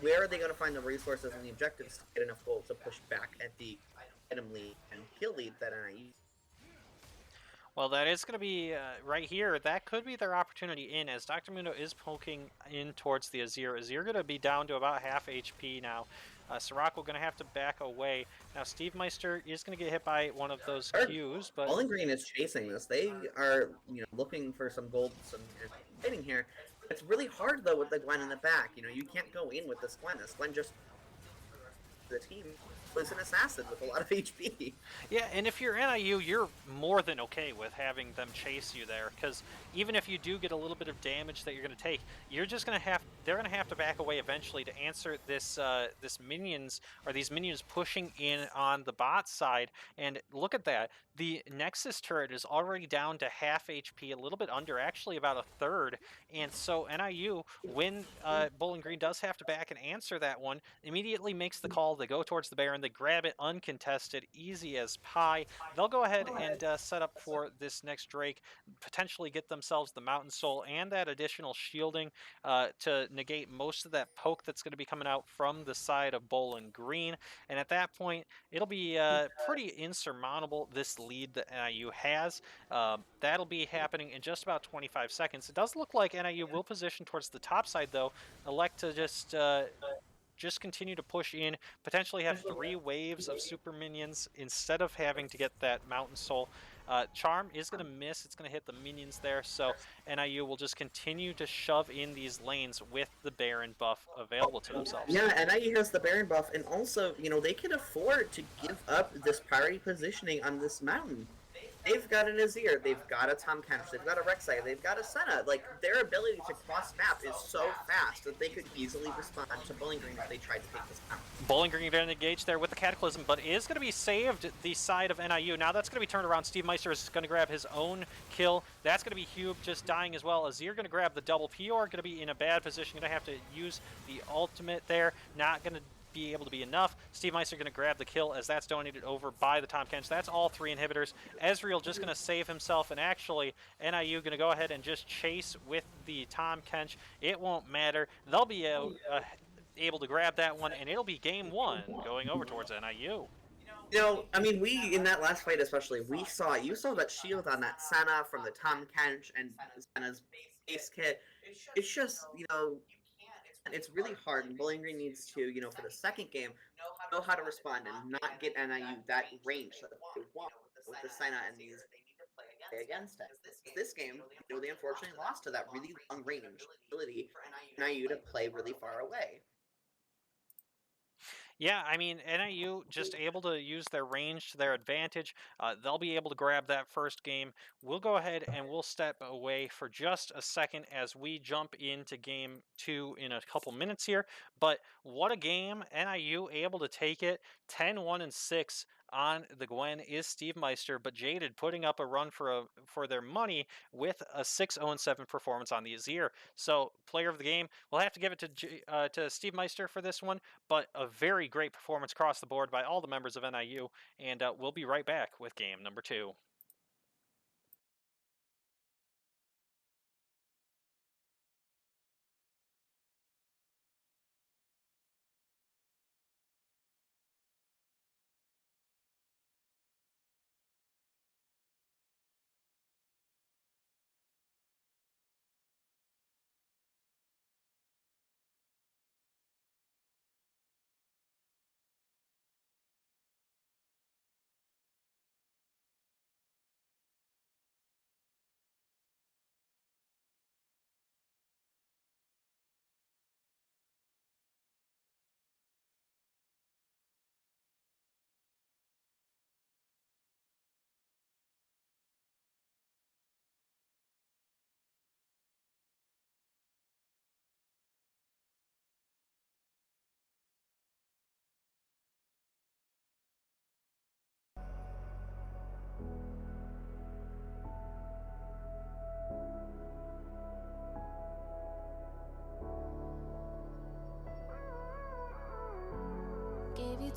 D: where are they going to find the resources and the objectives to get enough gold to push back at the item lead and kill lead that NIU?
C: Well, that is going to be right here. That could be their opportunity in, as Dr. Mundo is poking in towards the Azir. Azir going to be down to about half HP now. Sirocco going to have to back away. Now, Steve Meister is going to get hit by one of those Qs, but
D: Bowling Green is chasing this. They are, looking for some gold, some fighting here. It's really hard though with the Gwen in the back. You can't go in with this Gwen. This Gwen just the team was an assassin with a lot of HP.
C: yeah, and if you're NIU, you're more than okay with having them chase you there, because even if you do get a little bit of damage that you're going to take, you're just going to have, they're going to have to back away eventually to answer this these minions pushing in on the bot side. And look at that, the Nexus turret is already down to half HP, a little bit under, actually about a third. And so NIU, when Bowling Green does have to back and answer that one, immediately makes the call. They go towards the Baron, they grab it uncontested, easy as pie. They'll go ahead and set up for this next Drake, potentially get themselves the Mountain Soul and that additional shielding to negate most of that poke that's going to be coming out from the side of Bowling Green. And at that point, it'll be pretty insurmountable, this lead that NIU has. That'll be happening in just about 25 seconds. It does look like NIU will position towards the top side, though, elect to just continue to push in, potentially have 3 waves of super minions instead of having to get that Mountain Soul. Charm is going to miss, it's going to hit the minions there, so NIU will just continue to shove in these lanes with the Baron buff available to themselves.
D: Yeah, NIU has the Baron buff, and also, they can afford to give up this priority positioning on this mountain. They've got an Azir, they've got a Tahm Kench, they've got a Rek'Sai, they've got a Senna. Like, their ability to cross map is so fast that they could easily respond to Bowling Green if they tried to take this out.
C: Bowling Green going to engage there with the Cataclysm, but is going to be saved the side of NIU. Now that's going to be turned around. Steve Meister is going to grab his own kill. That's going to be Hube just dying as well. Azir going to grab the double. Pior going to be in a bad position. Going to have to use the ultimate there. Not going to be able to be enough. Steve Meister going to grab the kill as that's donated over by the Tahm Kench. That's all 3 inhibitors. Ezreal just going to save himself, and actually NIU going to go ahead and just chase with the Tahm Kench. It won't matter. They'll be able to grab that one, and it'll be game 1 going over towards NIU.
D: We, in that last fight especially, you saw that shield on that Senna from the Tahm Kench and Senna's base kit. It's just, it's really hard, and Bowling Green needs to, for the second game, know how to respond and not get NIU that range that they want with the Senna and these play against it. This game, they unfortunately lost to that really long range ability for NIU to play really far away.
C: Yeah, I mean, NIU just able to use their range to their advantage. They'll be able to grab that first game. We'll go ahead and we'll step away for just a second as we jump into game 2 in a couple minutes here. But what a game. NIU able to take it 10-1-6 on the Gwen is Steve Meister, but Jaded putting up a run for their money with a 6-0-7 performance on the Azir. So player of the game, we'll have to give it to Steve Meister for this one, but a very great performance across the board by all the members of NIU, and we'll be right back with game number 2.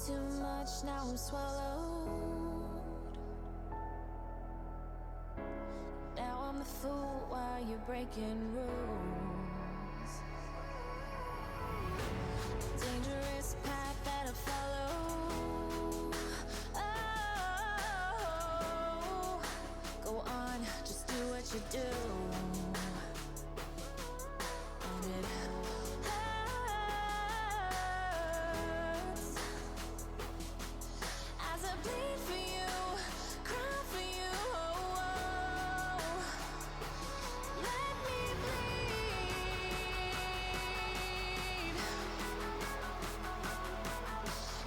A: too much, now I'm swallowed. Now I'm the fool while you're breaking rules. Dangerous path that I follow. Oh, go on, just do what you do. And it hurts as I bleed for you, cry for you. Let me bleed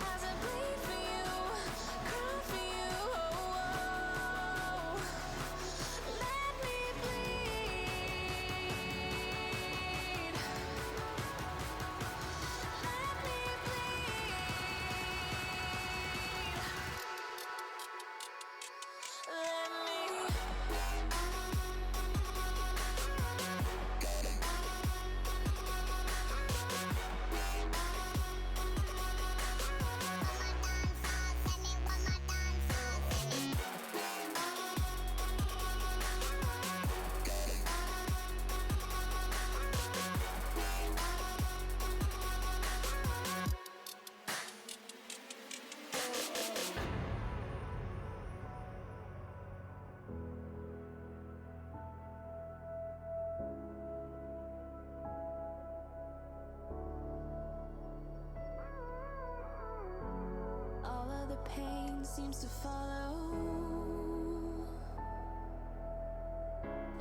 A: as I bleed for you, cry for you. Let me bleed. Let me bleed. Let me. All of the pain seems to follow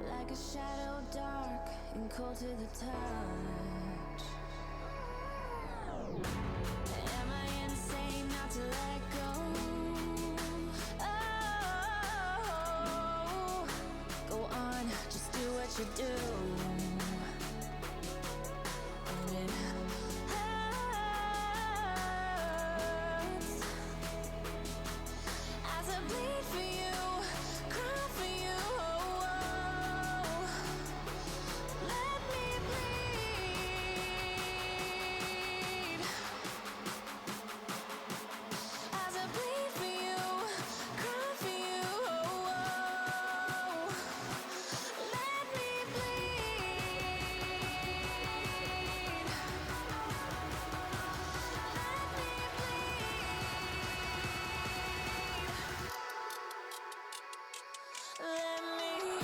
A: like a shadow, dark and cold to the touch. Am I insane not to let go? Oh, go on, just do what you do. And it hurts as I bleed for you, cry for you. Let me bleed as I bleed for you, cry for you. Let me bleed. Let me.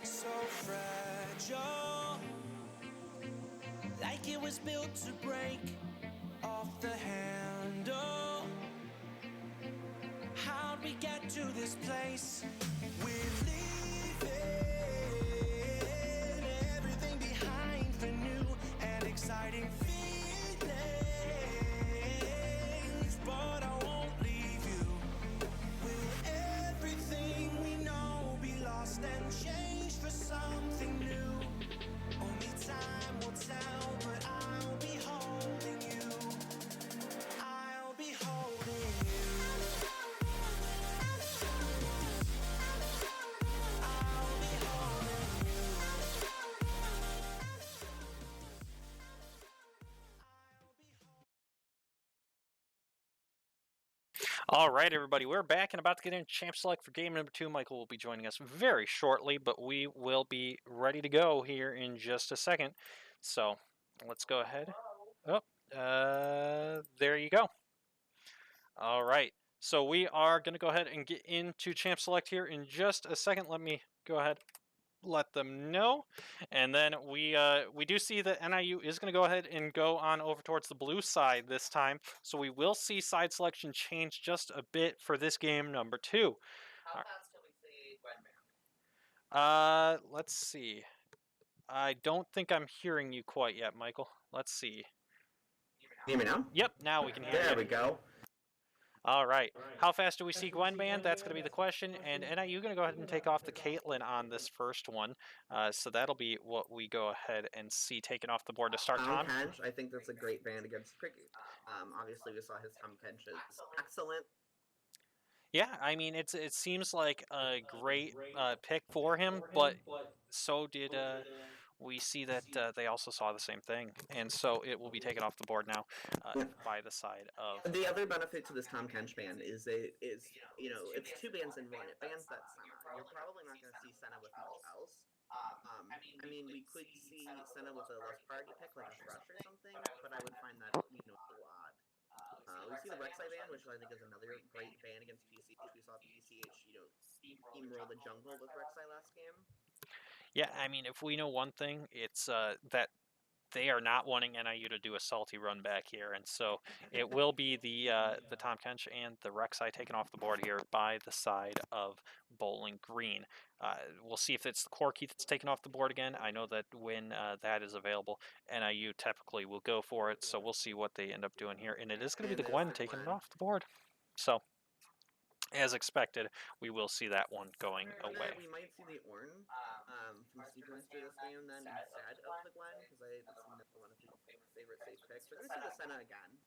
B: So fragile, like it was built to break off the handle. How'd we get to this place? We're leaving everything behind for new and exciting feelings, but I won't leave you. Will everything we know be lost and changed for something new? Only time will tell, but I'll be holding you. I'll be holding you. I'll be holding you.
C: All right, everybody, we're back and about to get into Champ Select for game number 2. Michael will be joining us very shortly, but we will be ready to go here in just a second. So let's go ahead. Oh, there you go. All right, so we are going to go ahead and get into Champ Select here in just a second. Let me go ahead, let them know, and then we do see that NIU is going to go ahead and go on over towards the blue side this time, so we will see side selection change just a bit for this game number 2.
D: How fast can we see Gwen?
C: Let's see. I don't think I'm hearing you quite yet, Michael. Let's see.
D: Hear me now?
C: Yep, now we can hear you.
D: There we go.
C: All right. How fast do we see Gwenband? That's going to be the question. And NIU going to go ahead and take off the Caitlyn on this first one. So that'll be what we go ahead and see taken off the board to start. Tom
D: Kench, I think that's a great band against Cricket. Obviously, we saw his Tom Kench is excellent.
C: Yeah, I mean, it seems like a great pick for him, but so did we see that they also saw the same thing, and so it will be taken off the board now by the side of.
D: The other benefit to this Tom Kench band is it's 2 bands in 1. It bans that Senna. You're probably not going to see Senna with much else. I mean, we could see Senna with a less priority pick, like a Thrush or something, but I would find that a little odd. We see the Rek'Sai band, which I think is another great band against PCH. We saw PCH, steamroll the jungle with Rek'Sai last game.
C: Yeah, I mean, if we know one thing, it's that they are not wanting NIU to do a salty run back here, and so it will be the Tom Kench and the Rek'Sai taken off the board here by the side of Bowling Green. We'll see if it's the Corki that's taken off the board again. I know that when that is available, NIU typically will go for it, so we'll see what they end up doing here, and it is going to be the Gwen taking it off the board. So, as expected, we will see that one going away.
D: We might see the Ornn from Sequencer this game then instead of the Gwen, because that's another one of his favorite safe picks. We're going to see the Senna again.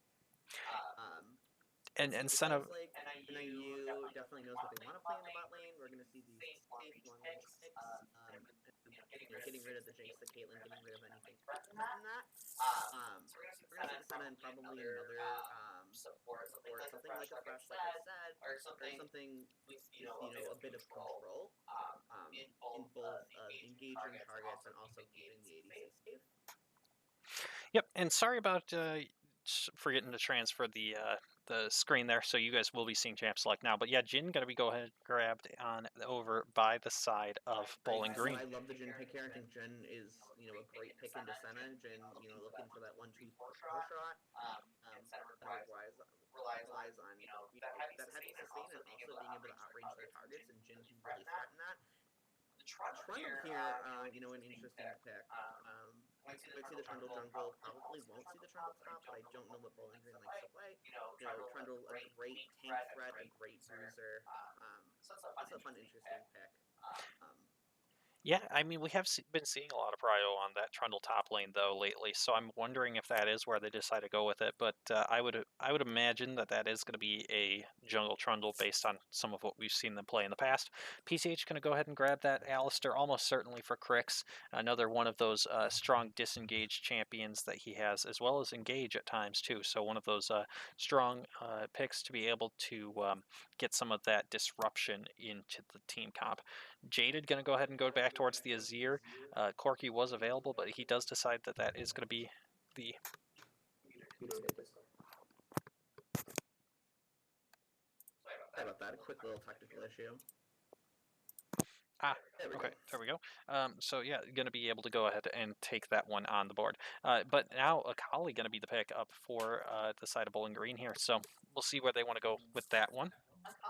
C: And Senna,
D: like NIU definitely knows what they want to play in the bot lane. We're going to see these safe long-range picks, getting rid of the Jinx, the Caitlyn, getting rid of anything from that. So we're going to see the Senna and probably another support, something like a Thrush, like I said, or something with a bit of control in both engaging targets and also keeping the ADC safe.
C: Yep, and sorry about forgetting to transfer the screen there, so you guys will be seeing Champ Select now. But yeah, Jin going to be go ahead grabbed on over by the side of Bowling Green.
D: I love the Jin pick here. I think Jin is a great pick into Senna. Jin looking for that 1-2-4 shot. Senna relies on that heavy sustain and also being able to outrange their targets, and Jin can really threaten that. Trundle here, an interesting pick. Might see the Trundle jungle, probably won't see the Trundle top, but I don't know what Bowling Green likes to play. Trundle, a great tank threat, a great bruiser. So that's a fun, interesting pick.
C: Yeah, I mean, we have been seeing a lot of prio on that Trundle top lane though lately, so I'm wondering if that is where they decide to go with it. But I would imagine that is going to be a jungle Trundle based on some of what we've seen them play in the past. PCH going to go ahead and grab that Alistair almost certainly for Crix, another one of those strong disengaged champions that he has, as well as engage at times too. So one of those strong picks to be able to get some of that disruption into the team comp. Jaded going to go ahead and go back towards the Azir. Corki was available, but he does decide that is going to be the...
D: Sorry about that, a quick little technical issue.
C: Okay, there we go. So yeah, going to be able to go ahead and take that one on the board. But now Akali going to be the pick up for the side of Bowling Green here. So we'll see where they want to go with that one.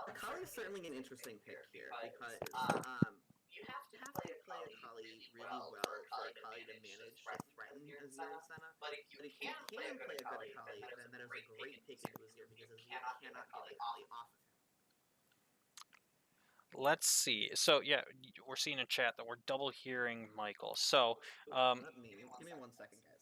D: Akali is certainly an interesting pick here because you have to play Akali really well for Akali to manage to threaten Azir and Senna. But if you can play a good Akali, then that is a great pick into Azir because Azir cannot get Akali off of him.
C: Let's see. So yeah, we're seeing in chat that we're double hearing Michael. So
D: give me 1 second, guys.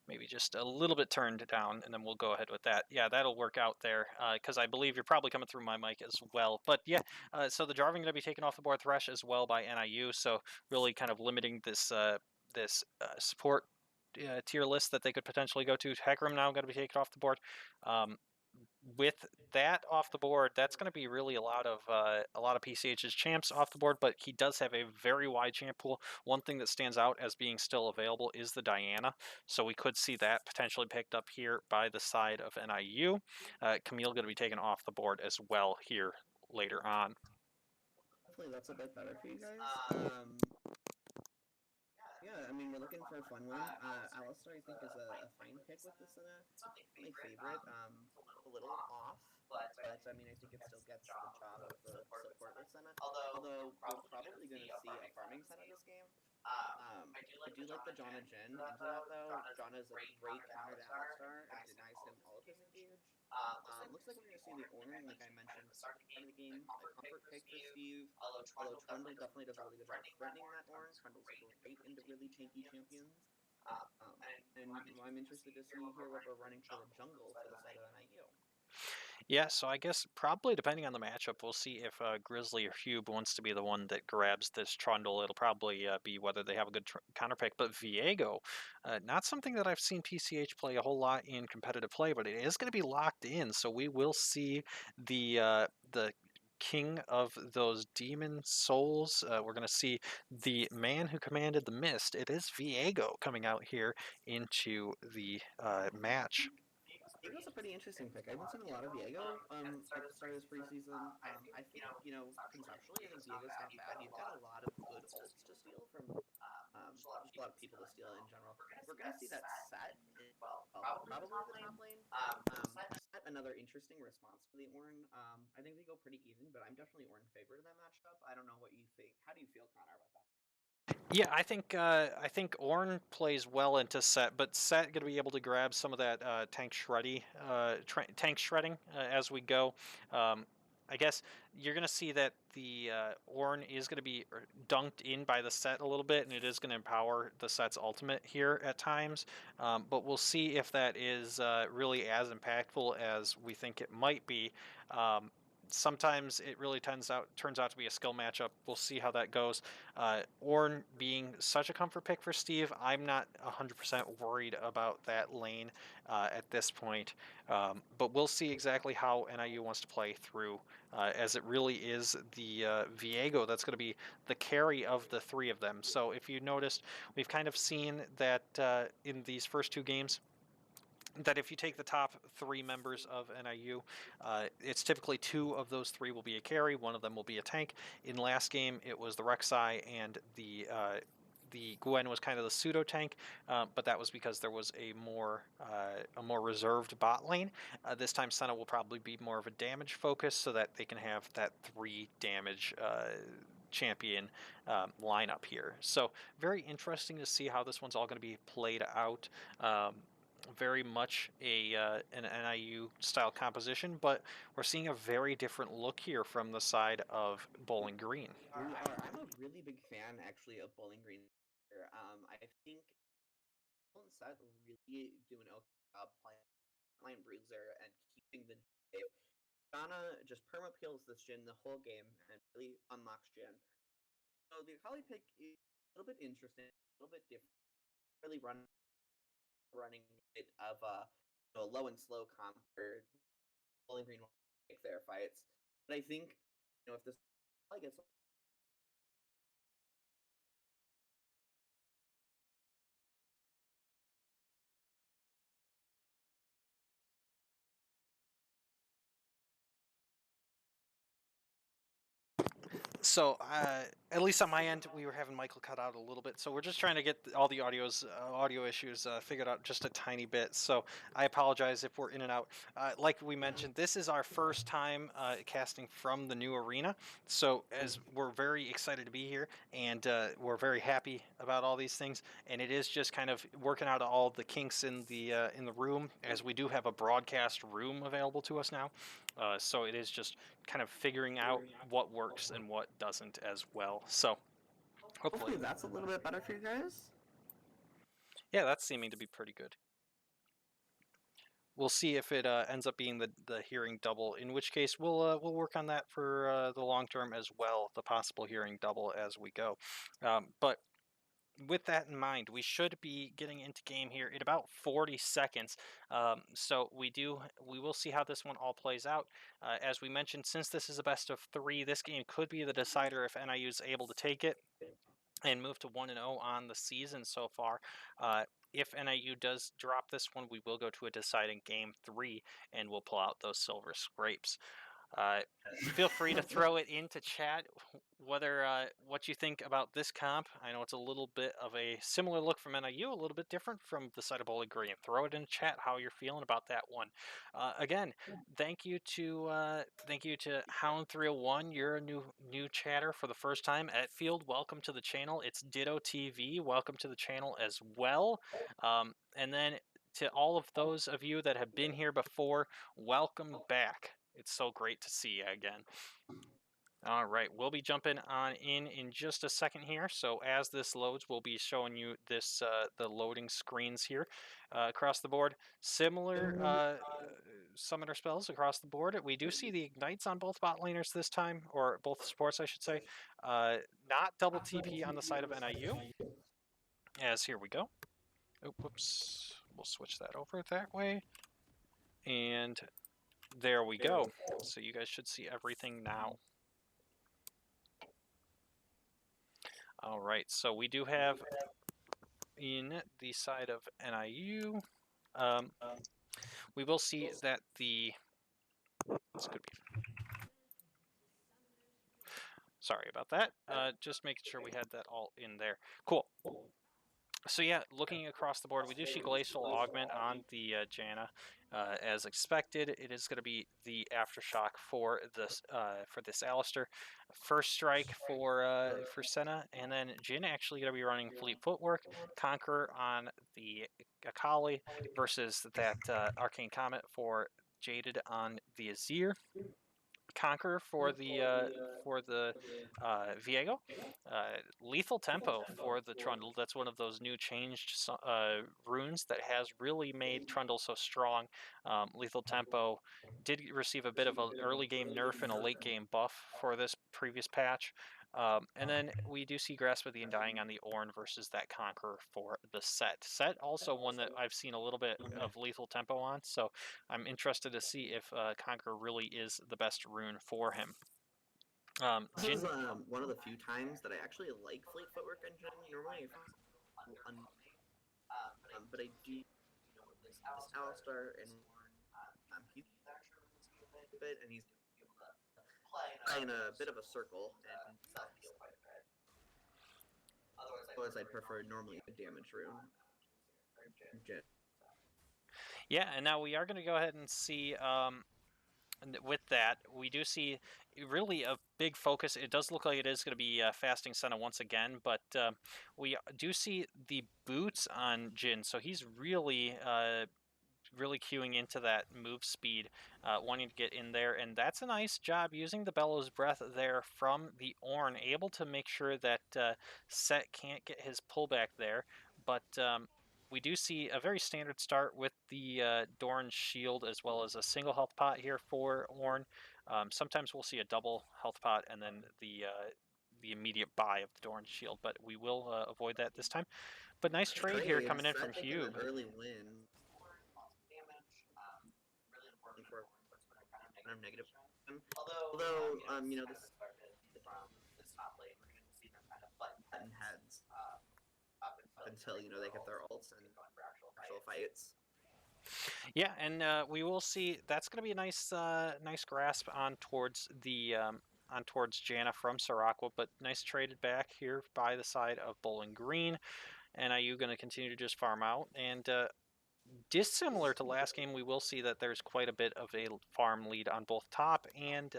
C: Maybe just a little bit turned down, and then we'll go ahead with that. Yeah, that'll work out there, because I believe you're probably coming through my mic as well. But yeah, so the Jarvan going to be taken off the board, Thresh as well by NIU, so really kind of limiting this support tier list that they could potentially go to. Hecarim now going to be taken off the board. with that off the board, that's going to be really a lot of PCH's champs off the board, but he does have a very wide champ pool. One thing that stands out as being still available is the Diana, so we could see that potentially picked up here by the side of NIU. Camille going to be taken off the board as well here later on.
D: Hopefully that's a bit better for you guys. Yeah, I mean, we're looking for a fun one. Alistar, I think, is a fine pick with the Senna. Not my favorite. A little off, but I mean, I think it still gets the job of the support with Senna. Although we're probably going to see a farming Senna this game. I do like the Janna Jhin into that though. Janna is a great counter to Alistar and denies him all of his engage. Looks like we're going to see the Ornn, like I mentioned, start of the game. A comfort pick for Steve. Although Trundle definitely does a really good job of threatening that Ornn. Trundle's great into really tanky champions. And I'm interested to see here what we're running for the jungle for the side of NIU.
C: Yeah, so I guess probably depending on the matchup, we'll see if Grizzly or Hube wants to be the one that grabs this Trundle. It'll probably be whether they have a good counter pick. But Viego, not something that I've seen PCH play a whole lot in competitive play, but it is going to be locked in. So we will see the king of those demon souls. We're going to see the man who commanded the mist. It is Viego coming out here into the match.
D: Viego's a pretty interesting pick. I haven't seen a lot of Viego at the start of this preseason. I think, conceptually, I think Viego's not bad. You've got a lot of good ults to steal from just a lot of people to steal in general. We're going to see that set probably in the top lane. Set another interesting response to the Ornn. I think they go pretty even, but I'm definitely Ornn favorite in that matchup. I don't know what you think. How do you feel, Connor, about that?
C: Yeah, I think Ornn plays well into Set, but Set going to be able to grab some of that tank shredding as we go. I guess you're going to see that the Ornn is going to be dunked in by the Set a little bit, and it is going to empower the Set's ultimate here at times. But we'll see if that is really as impactful as we think it might be. Sometimes it really turns out to be a skill matchup. We'll see how that goes. Ornn being such a comfort pick for Steve, I'm not 100% worried about that lane at this point. But we'll see exactly how NIU wants to play through, as it really is the Viego that's going to be the carry of the three of them. So if you noticed, we've kind of seen that in these first two games, that if you take the top three members of NIU, it's typically two of those three will be a carry, one of them will be a tank. In last game, it was the Rek'Sai and the Gwen was kind of the pseudo tank, but that was because there was a more reserved bot lane. This time, Senna will probably be more of a damage focus, so that they can have that 3 damage champion lineup here. So very interesting to see how this one's all going to be played out. Very much an NIU style composition, but we're seeing a very different look here from the side of Bowling Green.
D: We are. I'm a really big fan, actually, of Bowling Green. I think and Set really do an okay job playing line Bruiser and keeping the wave. Donna just perma peels this Jhin the whole game and really unlocks Jhin. So the Akali pick is a little bit interesting, a little bit different. Really running a bit of a low and slow comp where Bowling Green will pick their fights. But I think if this gets
C: So, at least on my end, we were having Michael cut out a little bit. So we're just trying to get all the audio issues figured out just a tiny bit. So I apologize if we're in and out. Like we mentioned, this is our first time casting from the new arena. So as we're very excited to be here, and we're very happy about all these things. And it is just kind of working out all the kinks in the room, as we do have a broadcast room available to us now. So it is just kind of figuring out what works and what doesn't as well. So hopefully
D: that's a little bit better for you guys.
C: Yeah, that's seeming to be pretty good. We'll see if it ends up being the hearing double, in which case we'll work on that for the long term as well, the possible hearing double as we go. But with that in mind, we should be getting into game here in about 40 seconds. So we will see how this one all plays out. As we mentioned, since this is a best of 3, this game could be the decider if NIU is able to take it and move to 1-0 on the season so far. If NIU does drop this one, we will go to a deciding game 3, and we'll pull out those silver scrapes. Feel free to throw it into chat whether what you think about this comp. I know it's a little bit of a similar look from NIU, a little bit different from the side of Bowling Green. Throw it in chat how you're feeling about that one. Again, thank you to Hound301. You're a new chatter for the first time. At Field, welcome to the channel. It's Ditto TV. Welcome to the channel as well. And then to all of those of you that have been here before, welcome back. It's so great to see you again. All right, we'll be jumping on in just a second here. So as this loads, we'll be showing you this the loading screens here across the board. Similar summoner spells across the board. We do see the ignites on both bot laners this time, or both supports, I should say. Not double TP on the side of NIU. As here we go. Oh, whoops. We'll switch that over that way. And there we go. So you guys should see everything now. All right, so we do have in the side of NIU, we will see that this could be, sorry about that, just making sure we had that all in there. Cool. So yeah, looking across the board, we do see Glacial Augment on the Janna. As expected, it is going to be the Aftershock for this Alistair. First Strike for Senna, and then Jin actually going to be running Fleet Footwork, Conqueror on the Akali versus that Arcane Comet for Jaded on the Azir. Conqueror for the Viego, Lethal Tempo for the Trundle. That's one of those new changed runes that has really made Trundle so strong. Lethal Tempo did receive a bit of an early game nerf and a late game buff for this previous patch. And then we do see Grasp of the Undying on the Ornn versus that Conqueror for the Set. Set also one that I've seen a little bit of Lethal Tempo on, so I'm interested to see if Conqueror really is the best rune for him.
D: This is one of the few times that I actually like Fleet Footwork engine. Normally, but I do this Alistar and he's a bit, and he's playing a bit of a circle, and otherwise I'd prefer normally a damage rune.
C: Yeah, and now we are going to go ahead and see. With that, we do see really a big focus. It does look like it is going to be Fasting Senna once again, but we do see the boots on Jin, so he's really queuing into that move speed, wanting to get in there, and that's a nice job using the Bellows Breath there from the Ornn, able to make sure that Set can't get his pullback there, but we do see a very standard start with the Dorn Shield as well as a single health pot here for Ornn. Sometimes we'll see a double health pot and then the immediate buy of the Dorn Shield, but we will avoid that this time. But nice trade here coming in from Hugh.
D: An early win. For kind of negative. Although you know, this top lane, we're going to see them kind of button heads up until, you know, they get their ults and actual fights.
C: Yeah, and we will see. That's going to be a nice grasp on towards the towards Janna from Soraka, but nice traded back here by the side of Bowling Green. And NIU going to continue to just farm out, and dissimilar to last game, we will see that there's quite a bit of a farm lead on both top and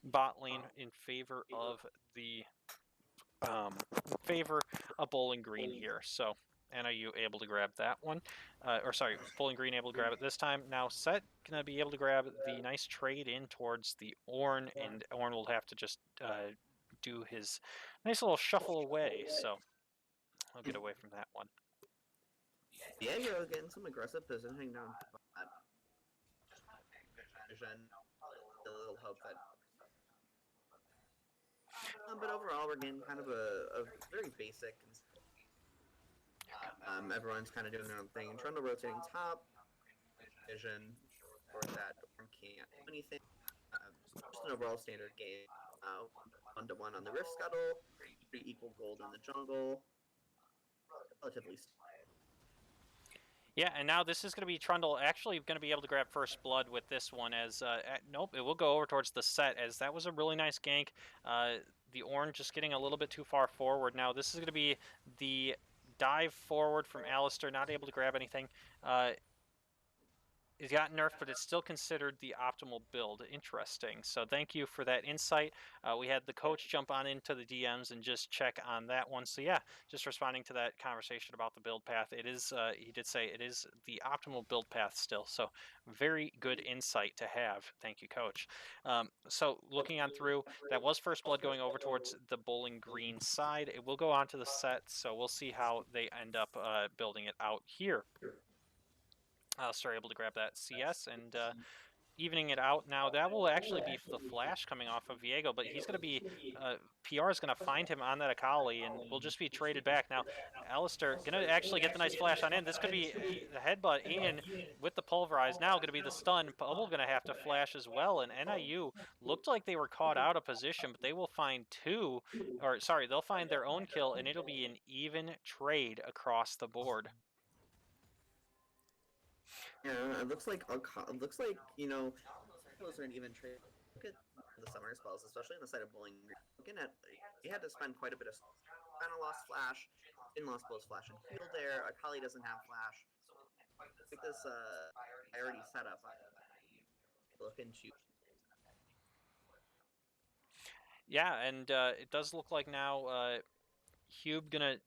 C: bot lane in favor of the Bowling Green here. So NIU able to grab that one, or sorry, Bowling Green able to grab it this time. Now Set gonna be able to grab the nice trade in towards the Ornn, and Ornn will have to just do his nice little shuffle away. So I'll get away from that one.
D: Yeah, you're getting some aggressive positioning down. Vision. A little hope that But overall, we're getting kind of a very basic. Everyone's kind of doing their own thing. Trundle rotating top, vision, or that Dorm can't do anything. Just an overall standard game. 1-1 on the Rift Scuttle, pretty equal gold in the jungle. Relatively.
C: Yeah, and now this is going to be Trundle actually going to be able to grab first blood with this one as, nope, it will go over towards the set as that was a really nice gank. The Ornn just getting a little bit too far forward. Now this is going to be the dive forward from Alistair, not able to grab anything. It got nerfed, but it's still considered the optimal build. Interesting. So thank you for that insight. We had the coach jump on into the DMs and just check on that one. So yeah, just responding to that conversation about the build path. It is, he did say it is the optimal build path still. So very good insight to have. Thank you, coach. So looking on through, that was first blood going over towards the Bowling Green side. It will go on to the set, so we'll see how they end up building it out here. Alistair able to grab that CS and evening it out. Now that will actually be the flash coming off of Viego, but he's going to be, PR is going to find him on that Akali and will just be traded back. Now Alistair going to actually get the nice flash on in. This could be the headbutt in with the pulverize. Now going to be the stun. Bubble going to have to flash as well, and NIU looked like they were caught out of position, but they will find they'll find their own kill, and it'll be an even trade across the board.
D: Yeah, it looks like those are an even trade. Look at the summoner spells, especially on the side of Bowling Green. Looking at, he had to spend quite a bit of kind of lost flash, in lost both flash and heal there. Akali doesn't have flash. Like this, I already set up. Look into.
C: Yeah, and it does look like now Hube gonna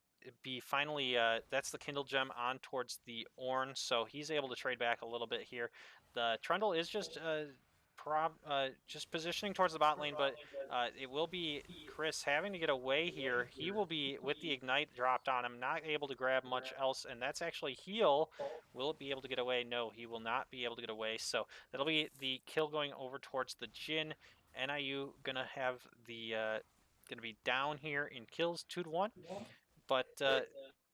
C: be finally, that's the Kindle Gem on towards the Ornn, so he's able to trade back a little bit here. The Trundle is just just positioning towards the bot lane, but it will be Chris having to get away here. He will be, with the Ignite dropped on him, not able to grab much else, and that's actually heal. Will it be able to get away? No, he will not be able to get away, so that'll be the kill going over towards the Jhin. NIU gonna have the, gonna be down here in kills 2-1. But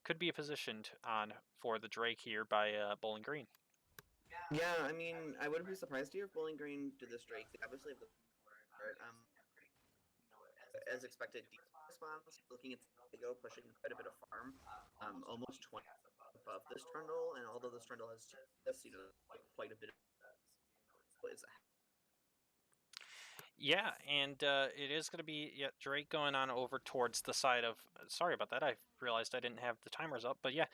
C: could be positioned on for the Drake here by Bowling Green.
D: Yeah, I mean, I wouldn't be surprised to hear if Bowling Green did this Drake. They obviously have the as expected response. Looking at Viego pushing quite a bit of farm, almost 20 above this Trundle, and although this Trundle has just quite a bit of is
C: Yeah, and it is going to be Drake going on over towards the side of... Sorry about that. I realized I didn't have the timers up. But yeah,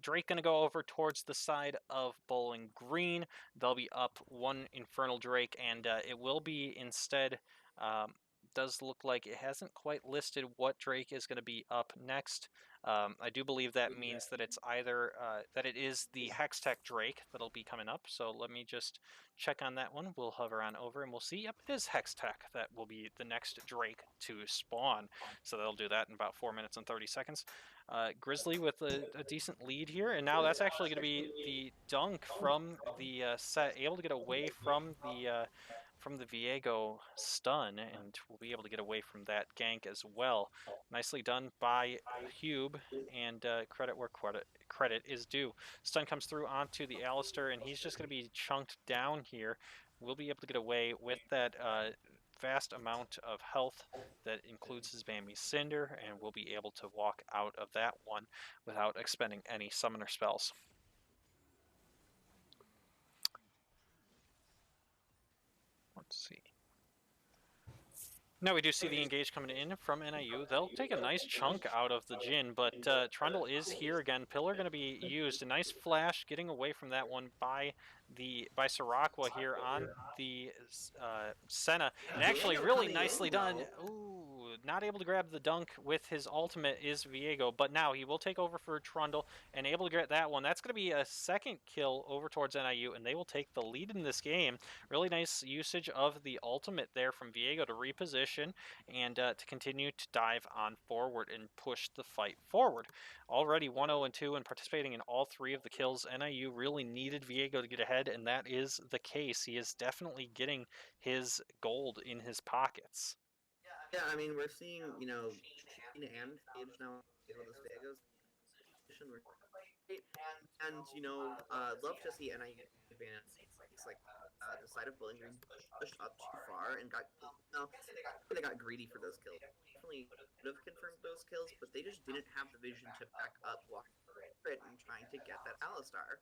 C: Drake going to go over towards the side of Bowling Green. They'll be up one Infernal Drake, and it will be instead... does look like it hasn't quite listed what Drake is going to be up next. I do believe that means that it's either that it is the Hextech Drake that'll be coming up. So let me just check on that one. We'll hover on over and we'll see. Yep, it is Hextech that will be the next Drake to spawn. So they'll do that in about 4 minutes and 30 seconds. Grizzly with a decent lead here, and now that's actually going to be the dunk from the set, able to get away from the Viego stun, and we'll be able to get away from that gank as well. Nicely done by Hube, and credit where credit is due. Stun comes through onto the Alistair, and he's just going to be chunked down here. We'll be able to get away with that vast amount of health that includes his Bambi Cinder, and we'll be able to walk out of that one without expending any summoner spells. Let's see. Now we do see the engage coming in from NIU. They'll take a nice chunk out of the Jhin, but Trundle is here again. Pillar going to be used. A nice flash getting away from that one by Sirakwa here on the Senna. And actually really nicely done. Ooh, not able to grab the dunk with his ultimate is Viego, but now he will take over for Trundle and able to get that one. That's going to be a second kill over towards NIU, and they will take the lead in this game. Really nice usage of the ultimate there from Viego to reposition and to continue to dive on forward and push the fight forward. Already 1-0-2 and participating in all three of the kills. NIU really needed Viego to get ahead, and that is the case. He is definitely getting his gold in his pockets.
D: Yeah, I mean, we're seeing, Sheen and Cage now with this Vegas position. We're great. And, love to see NIU advance. Like, the side of Bowling Green pushed up too far and got, they got greedy for those kills. Definitely would have confirmed those kills, but they just didn't have the vision to back up walking it and trying to get that Alistar.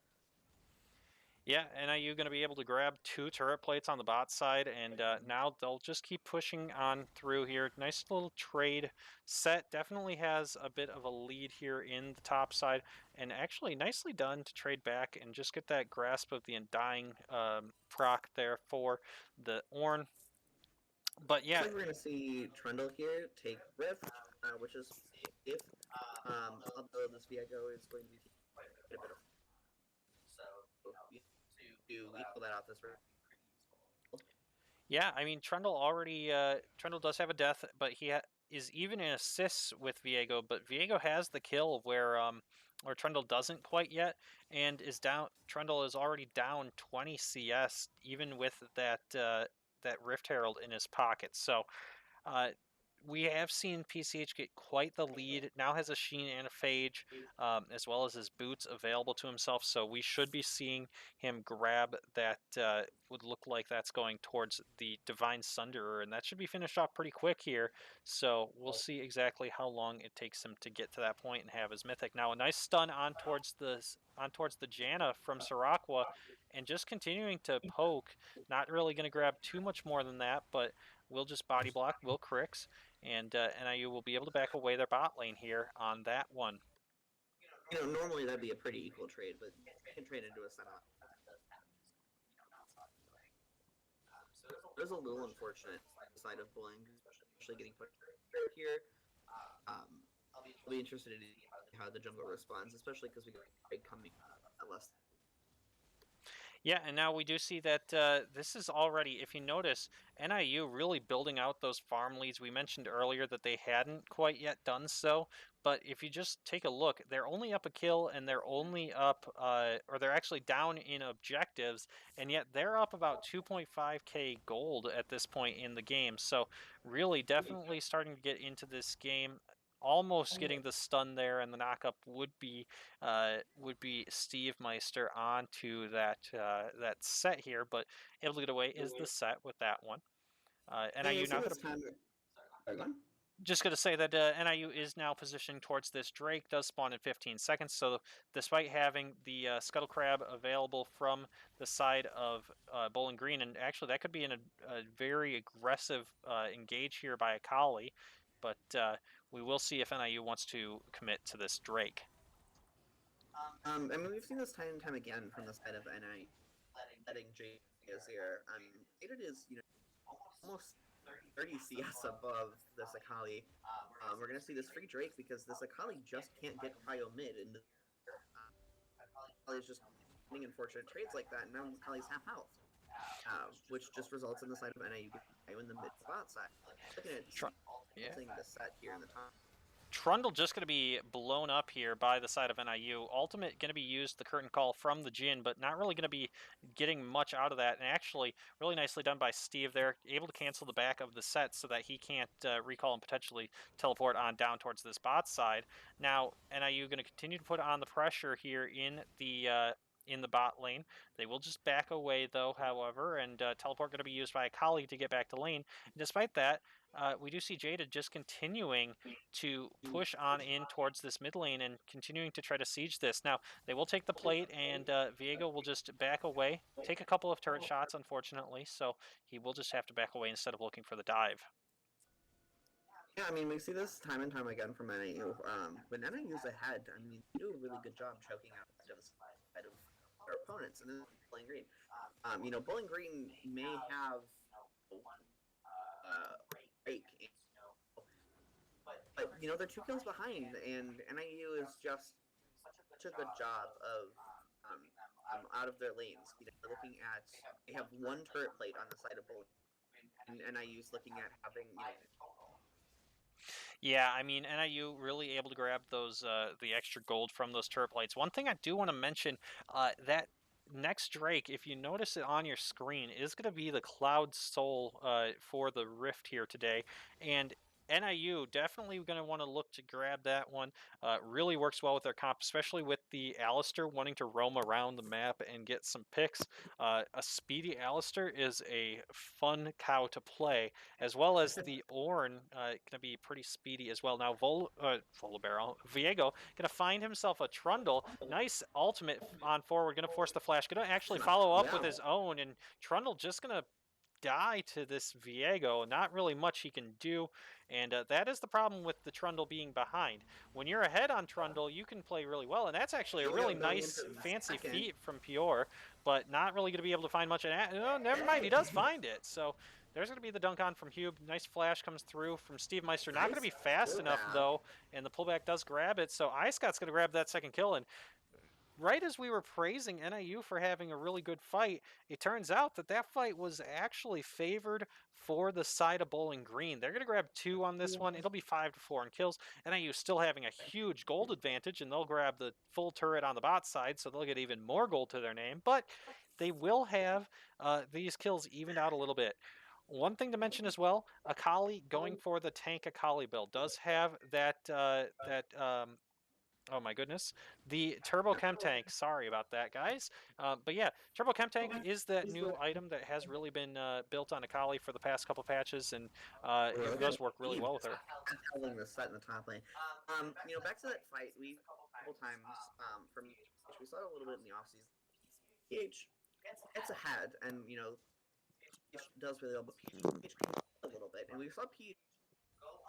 C: Yeah, NIU going to be able to grab 2 turret plates on the bot side, and now they'll just keep pushing on through here. Nice little trade. Set definitely has a bit of a lead here in the top side, and actually nicely done to trade back and just get that grasp of the Undying proc there for the Ornn. But yeah,
D: Looks like we're going to see Trundle here take Rift, which is if, although this Viego is going to be a bit of to equal that out this round.
C: yeah, I mean Trundle already Trundle does have a death, but he is even in assists with Viego, but Viego has the kill where Trundle doesn't quite yet, and is down. Trundle is already down 20 CS even with that Rift Herald in his pocket. So uh, we have seen PCH get quite the lead. Now has a Sheen and a Phage, as well as his boots available to himself. So we should be seeing him grab that. Would look like that's going towards the Divine Sunderer, and that should be finished off pretty quick here. So we'll see exactly how long it takes him to get to that point and have his mythic. Now a nice stun on towards the Janna from Sirakwa, and just continuing to poke. Not really going to grab too much more than that, but we'll just body block Will Crix, and NIU will be able to back away their bot lane here on that one.
D: Normally that'd be a pretty equal trade, but you can trade into a setup. It was a little unfortunate side of Bowling, especially getting put here. I'll be interested in how the jungle responds, especially because we got Craig coming at less.
C: Yeah, and now we do see that this is already, if you notice, NIU really building out those farm leads. We mentioned earlier that they hadn't quite yet done so, but if you just take a look, they're only up a kill, and they're only up, or they're actually down in objectives, and yet they're up about 2.5k gold at this point in the game. So really definitely starting to get into this game. Almost getting the stun there, and the knockup would be Steve Meister onto that set here, but able to get away is the set with that one. NIU now just going to say that NIU is now positioning towards this Drake, does spawn in 15 seconds, so despite having the Scuttle Crab available from the side of Bowling Green, and actually that could be in a very aggressive engage here by Akali, but we will see if NIU wants to commit to this Drake.
D: I mean, we've seen this time and time again from the side of NI, letting Jade here. Jaded is, almost 30 CS above this Akali. We're gonna see this free Drake because this Akali just can't get cryo mid, and Akali's just getting unfortunate trades like that, and now Akali's half health, which just results in the side of NIU getting in the mid bot side. Looking at the set here in the top.
C: Trundle just going to be blown up here by the side of NIU. Ultimate going to be used, the curtain call from the Jhin, but not really going to be getting much out of that. And actually, really nicely done by Steve there, able to cancel the back of the set so that he can't recall and potentially teleport on down towards this bot side. Now, NIU going to continue to put on the pressure here in the bot lane. They will just back away, though, however, and teleport going to be used by Akali to get back to lane. And despite that, we do see Jada just continuing to push on in towards this mid lane and continuing to try to siege this. Now, they will take the plate, and Viego will just back away, take a couple of turret shots, unfortunately, so he will just have to back away instead of looking for the dive.
D: Yeah, I mean, we see this time and time again from NIU. When NIU's ahead, I mean, they do a really good job choking out the side of their opponents, and then Bowling Green. Bowling Green may have break, but they're 2 kills behind, and NIU is just such a good job of out of their lanes. They're looking at, they have 1 turret plate on the side of Bowling, and NIU's looking at having
C: Yeah, I mean, NIU really able to grab those the extra gold from those turret plates. One thing I do want to mention that next Drake, if you notice it on your screen, is going to be the Cloud Soul for the Rift here today. And NIU definitely going to want to look to grab that one. Really works well with their comp, especially with the Alistair wanting to roam around the map and get some picks. A speedy Alistair is a fun cow to play, as well as the Ornn going to be pretty speedy as well. Now, Volibear, Viego going to find himself a Trundle. Nice ultimate on forward, going to force the flash. Going to actually follow up with his own, and Trundle just going to die to this Viego. Not really much he can do, and that is the problem with the Trundle being behind. When you're ahead on Trundle, you can play really well, and that's actually a really nice, fancy feat from Pior, but not really going to be able to find much of that. Oh, never mind, he does find it, so there's going to be the dunk on from Hube. Nice flash comes through from Steve Meister. Not going to be fast enough, though, and the pullback does grab it, so Icescott's going to grab that second kill, and right as we were praising NIU for having a really good fight, it turns out that that fight was actually favored for the side of Bowling Green. They're going to grab 2 on this one. It'll be 5-4 in kills. NIU still having a huge gold advantage, and they'll grab the full turret on the bot side, so they'll get even more gold to their name. But they will have these kills evened out a little bit. One thing to mention as well, Akali going for the tank Akali build does have that oh my goodness. The Turbo Chem Tank. Sorry about that, guys. But yeah, Turbo Chem Tank is that new item that has really been built on Akali for the past couple patches, and it does work really well with her.
D: Holding the set in the top lane. Back to that fight, we a couple times from we saw it a little bit in the offseason. PH gets ahead, and PH does really well, but PH a little bit, and we saw PH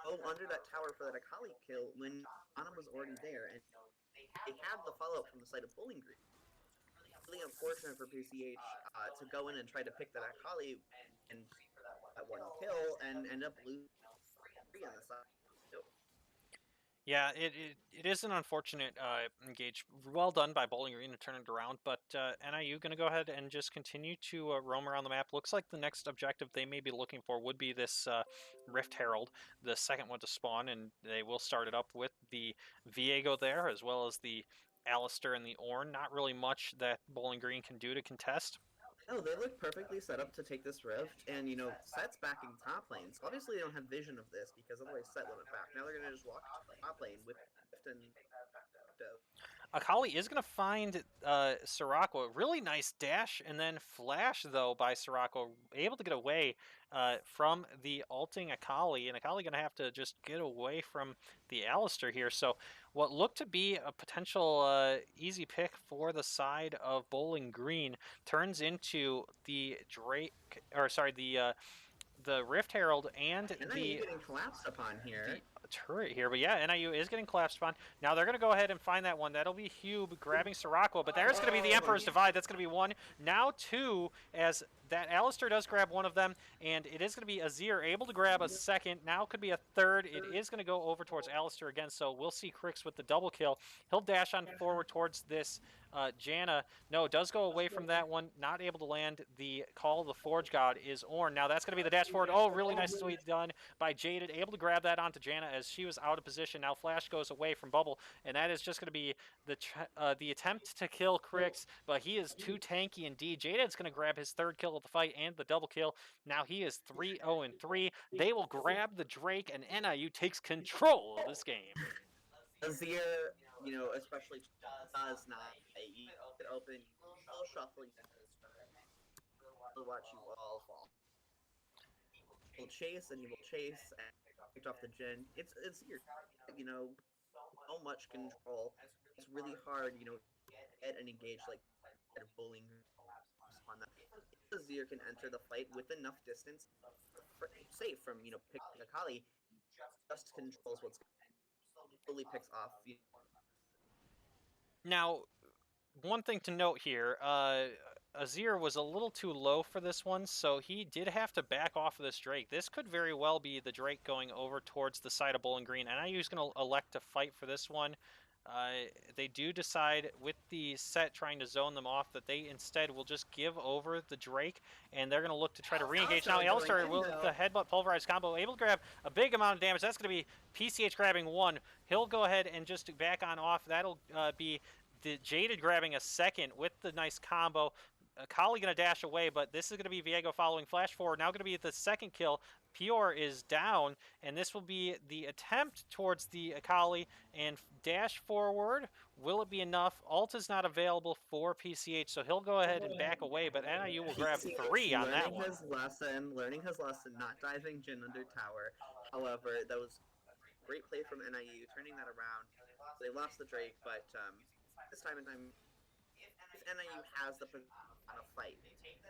D: go under that tower for that Akali kill when Ana was already there, and they had the follow-up from the side of Bowling Green. Really unfortunate for PCH to go in and try to pick that Akali and that one kill and end up losing 3 on the side.
C: Yeah, it is an unfortunate engage. Well done by Bowling Green to turn it around, but NIU going to go ahead and just continue to roam around the map. Looks like the next objective they may be looking for would be this Rift Herald, the second one to spawn, and they will start it up with the Viego there, as well as the Alistair and the Ornn. Not really much that Bowling Green can do to contest.
D: No, they look perfectly set up to take this Rift, and Set's backing top lane. So obviously they don't have vision of this because otherwise Set wouldn't back. Now they're gonna just walk top lane with Rift and
C: Akali is going to find Sirocco. Really nice dash and then flash, though, by Sirocco. Able to get away from the ulting Akali, and Akali going to have to just get away from the Alistair here. So what looked to be a potential easy pick for the side of Bowling Green turns into the the Rift Herald and
D: the getting collapsed upon here.
C: Turret here, but yeah, NIU is getting collapsed upon. Now they're going to go ahead and find that one. That'll be Hube grabbing Sirocco, but there's going to be the Emperor's Divide. That's going to be 1. Now 2, as that Alistair does grab one of them, and it is going to be Azir able to grab a second. Now could be a third. It is going to go over towards Alistair again, so we'll see Crix with the double kill. He'll dash on forward towards this Janna. No, does go away from that one. Not able to land. The Call of the Forge God is Ornn. Now that's going to be the dash forward. Oh, really nice sweep done by Jaded. Able to grab that onto Janna as she was out of position. Now Flash goes away from Bubble, and that is just going to be the attempt to kill Crix, but he is too tanky indeed. Jaded's going to grab his 3rd kill of the fight and the double kill. Now he is 3-0-3. They will grab the Drake, and NIU takes control of this game.
D: Azir, especially does not you get open, you will shuffle, watch you all fall. He will chase and picked off the Jhin. It's your, so much control. It's really hard, get and engage like Bowling on that. Azir can enter the fight with enough distance, safe from picking Akali, just controls what's fully picks off.
C: Now, one thing to note here, Azir was a little too low for this one, so he did have to back off of this Drake. This could very well be the Drake going over towards the side of Bowling Green, and NIU's going to elect to fight for this one. They do decide, with the set trying to zone them off, that they instead will just give over the Drake, and they're going to look to try to re-engage. Now, Alistair will the headbutt pulverize combo, able to grab a big amount of damage. That's going to be PCH grabbing 1. He'll go ahead and just back on off. That'll be the Jaded grabbing a second with the nice combo. Akali going to dash away, but this is going to be Viego following flash forward. Now going to be the second kill. Pior is down, and this will be the attempt towards the Akali and dash forward. Will it be enough? Ult is not available for PCH, so he'll go ahead and back away, but NIU will grab
D: PCH
C: 3 on that one.
D: learning his lesson, not diving Jin under tower. However, that was great play from NIU, turning that around. They lost the Drake, but this time in time, if NIU has the position on a fight,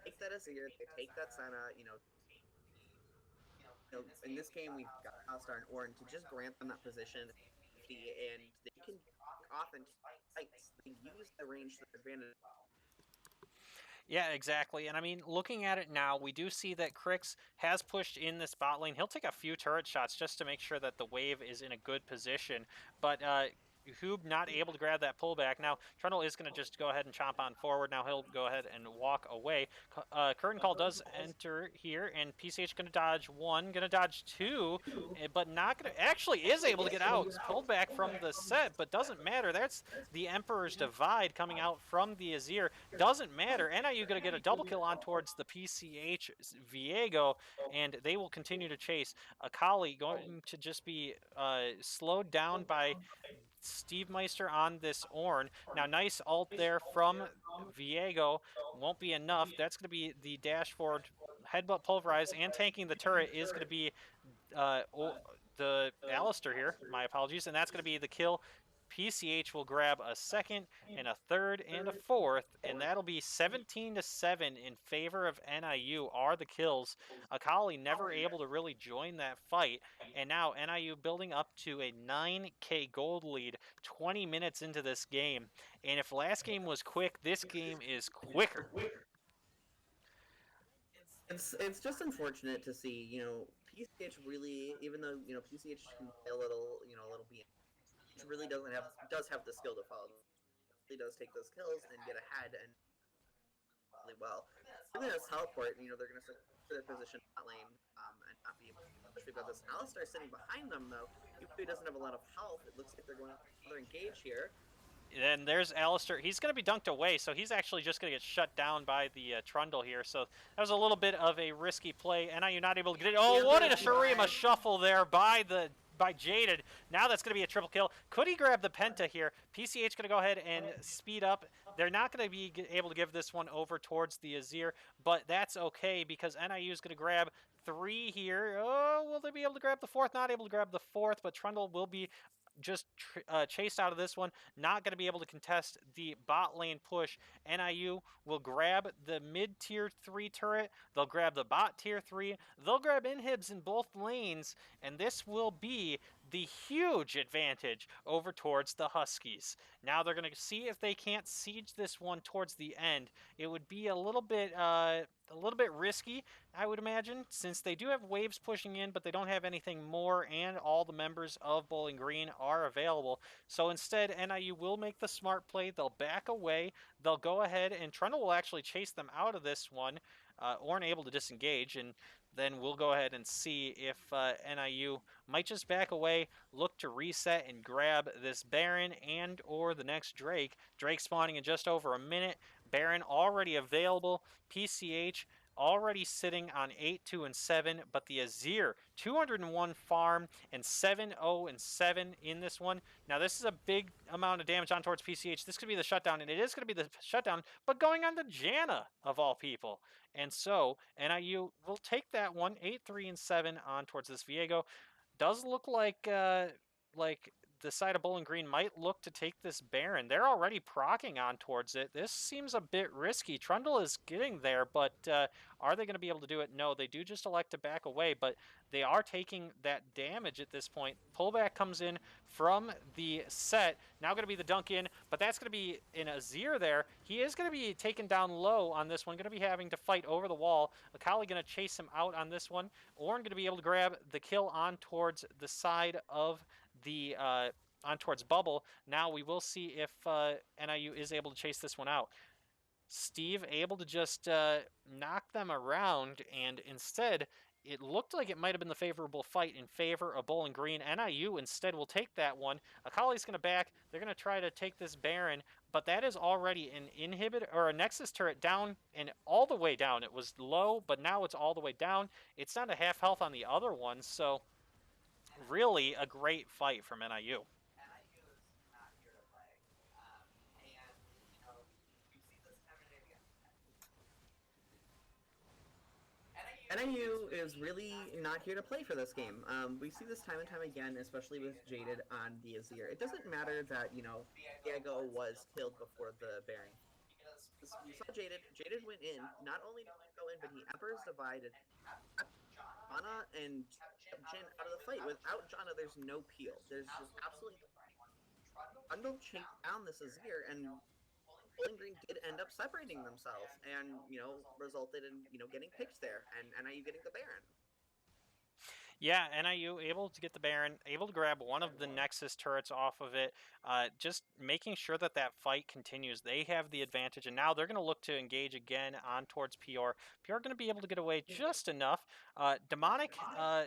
D: take that Azir, they take that Senna, in this game we've got Alistar and Ornn to just grant them that position, safety, and they can off and fights. They use the range to their advantage.
C: Yeah, exactly. And I mean, looking at it now, we do see that Crix has pushed in this bot lane. He'll take a few turret shots just to make sure that the wave is in a good position. But Hoob not able to grab that pullback. Now, Trundle is going to just go ahead and chomp on forward. Now he'll go ahead and walk away. Curtain Call does enter here, and PCH going to dodge 1, going to dodge 2, but not going to... Actually is able to get out. Pulled back from the set, but doesn't matter. That's the Emperor's Divide coming out from the Azir. Doesn't matter. NIU going to get a double kill on towards the PCH Viego, and they will continue to chase. Akali going to just be slowed down by Steve Meister on this Ornn. Now, nice ult there from Viego. Won't be enough. That's going to be the dash forward. Headbutt Pulverize and tanking the turret is going to be the Alistar here. My apologies. And that's going to be the kill. PCH will grab a second and a third and a fourth, and that'll be 17-7 in favor of NIU are the kills. Akali never able to really join that fight, and now NIU building up to a 9k gold lead 20 minutes into this game. And if last game was quick, this game is quicker.
D: It's just unfortunate to see, PCH really, even though, PCH can play a little BM, really does have the skill to follow. He does take those kills and get ahead and really well. Even as teleport, they're going to set their position in that lane and not be able to. We've got this Alistar sitting behind them though. He doesn't have a lot of health. It looks like they're going to engage here.
C: And there's Alistar. He's going to be dunked away, so he's actually just going to get shut down by the Trundle here. So that was a little bit of a risky play. NIU not able to get it. Oh, what a Shurima shuffle there by Jaded. Now that's going to be a triple kill. Could he grab the Penta here? PCH going to go ahead and speed up. They're not going to be able to give this one over towards the Azir, but that's okay because NIU is going to grab 3 here. Oh, will they be able to grab the 4th? Not able to grab the 4th, but Trundle will be just chased out of this one. Not going to be able to contest the bot lane push. NIU will grab the mid tier 3 turret. They'll grab the bot tier 3. They'll grab inhibs in both lanes, and this will be the huge advantage over towards the Huskies. Now they're going to see if they can't siege this one towards the end. It would be a little bit risky, I would imagine, since they do have waves pushing in, but they don't have anything more, and all the members of Bowling Green are available. So instead, NIU will make the smart play. They'll back away. They'll go ahead, and Trundle will actually chase them out of this one. Ornn able to disengage, and then we'll go ahead and see if NIU might just back away, look to reset and grab this Baron and or the next Drake. Drake spawning in just over a minute. Baron already available. PCH already sitting on 8, 2, and 7, but the Azir 201 farm and 7, 0, and 7 in this one. Now this is a big amount of damage on towards PCH. This could be the shutdown, and it is going to be the shutdown, but going on to Janna of all people. And so NIU will take that one, 8, 3, and 7 on towards this Viego. Does look like the side of Bowling Green might look to take this Baron. They're already proccing on towards it. This seems a bit risky. Trundle is getting there, but are they going to be able to do it? No, they do just elect to back away, but they are taking that damage at this point. Pullback comes in from the set. Now going to be the dunk in, but that's going to be an Azir there. He is going to be taken down low on this one. Going to be having to fight over the wall. Akali going to chase him out on this one. Ornn going to be able to grab the kill on towards the side of the on towards Bubble. Now we will see if NIU is able to chase this one out. Steve able to just knock them around, and instead it looked like it might have been the favorable fight in favor of Bowling Green. NIU instead will take that one. Akali's going to back. They're going to try to take this Baron, but that is already an inhibitor or a Nexus turret down and all the way down. It was low, but now it's all the way down. It's down to half health on the other one, so really a great fight from NIU.
D: NIU is not here to play. And, you know, we see this time and time again. NIU is really not here to play for this game. We see this time and time again, especially with Jaded on the Azir. It doesn't matter that, you know, Diego was killed before the Baron. Because we saw Jaded. Jaded went in. Not only did he go in, but he Emperor's Divided. Janna and Jin out of the fight. Without Janna, there's no peel. There's just absolutely Trundle chased down this Azir, and Bowling Green did end up separating themselves, and you know resulted in getting picked there, and NIU getting the Baron.
C: Yeah, NIU able to get the Baron, able to grab one of the Nexus turrets off of it, just making sure that that fight continues. They have the advantage, and now they're going to look to engage again on towards PR. PR going to be able to get away just enough. Demonic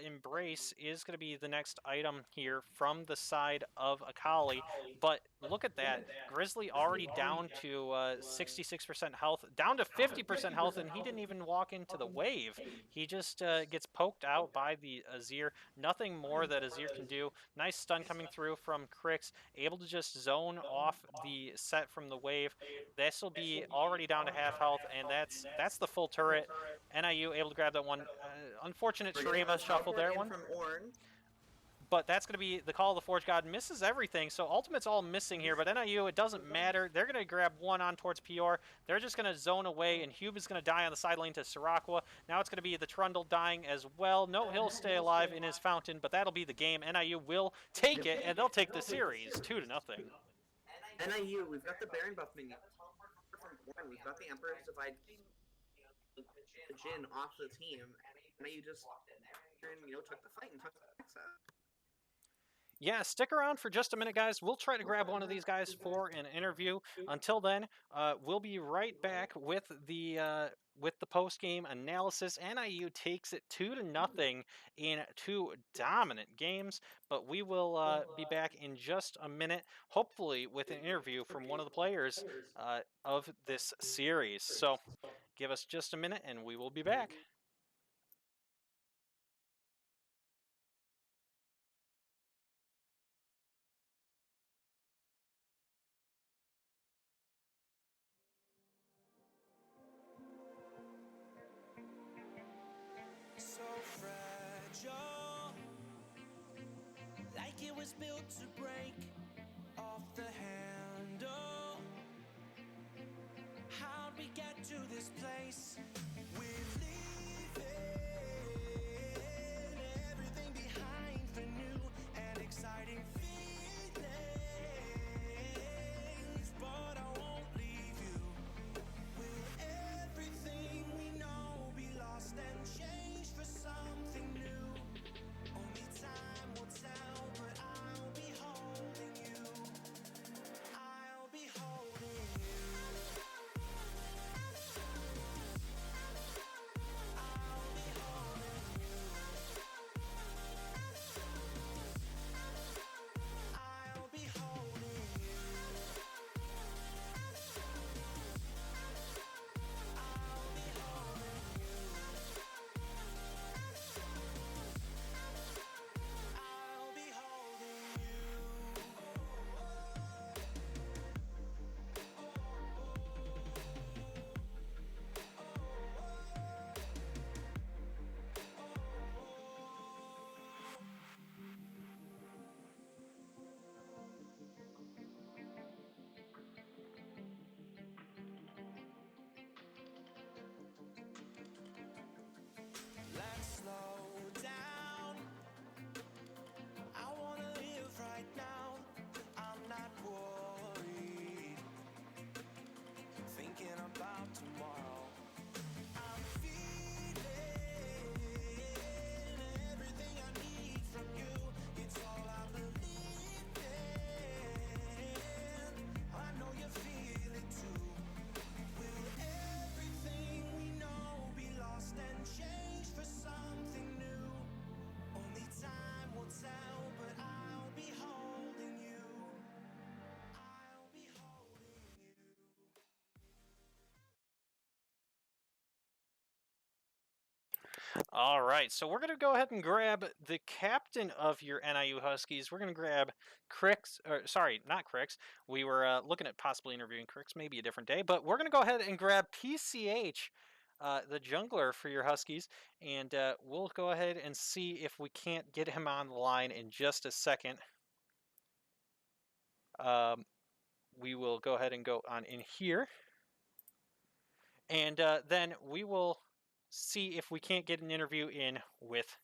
C: Embrace is going to be the next item here from the side of Akali, but look at that. Grizzly already down to 66% health, down to 50% health, and he didn't even walk into the wave. He just gets poked out by the Azir. Nothing more that Azir can do. Nice stun coming through from Crix, able to just zone off the set from the wave. This will be already down to half health, and that's the full turret. NIU able to grab that one. Unfortunate Shurima shuffle there one.
D: From Ornn.
C: But that's going to be the Call of the Forge God. Misses everything, so Ultimate's all missing here. But NIU, it doesn't matter. They're going to grab one on towards PR. They're just going to zone away, and Hube is going to die on the side lane to Sirakwa. Now it's going to be the Trundle dying as well. No, he'll stay alive in his fountain, but that'll be the game. NIU will take it, and they'll take the series 2-0.
D: NIU, we've got the Baron buff minion from Ornn. We've got the Emperor's Divide, the Jin off the team. NIU just took the fight and took the access.
C: Yeah, stick around for just a minute, guys. We'll try to grab one of these guys for an interview. Until then, we'll be right back with the post-game analysis. NIU takes it 2-0 in 2 dominant games, but we will be back in just a minute, hopefully with an interview from one of the players of this series. So give us just a minute, and we will be back.
B: So fragile, like it was built to break off the handle. How'd we get to this place? We're leaving.
C: All right, so we're going to go ahead and grab the captain of your NIU Huskies. We're going to grab Crix, or sorry, not Crix. We were looking at possibly interviewing Crix, maybe a different day, but we're going to go ahead and grab PCH, the jungler for your Huskies, and we'll go ahead and see if we can't get him on the line in just a second. We will go ahead and go on in here, and then we will see if we can't get an interview in with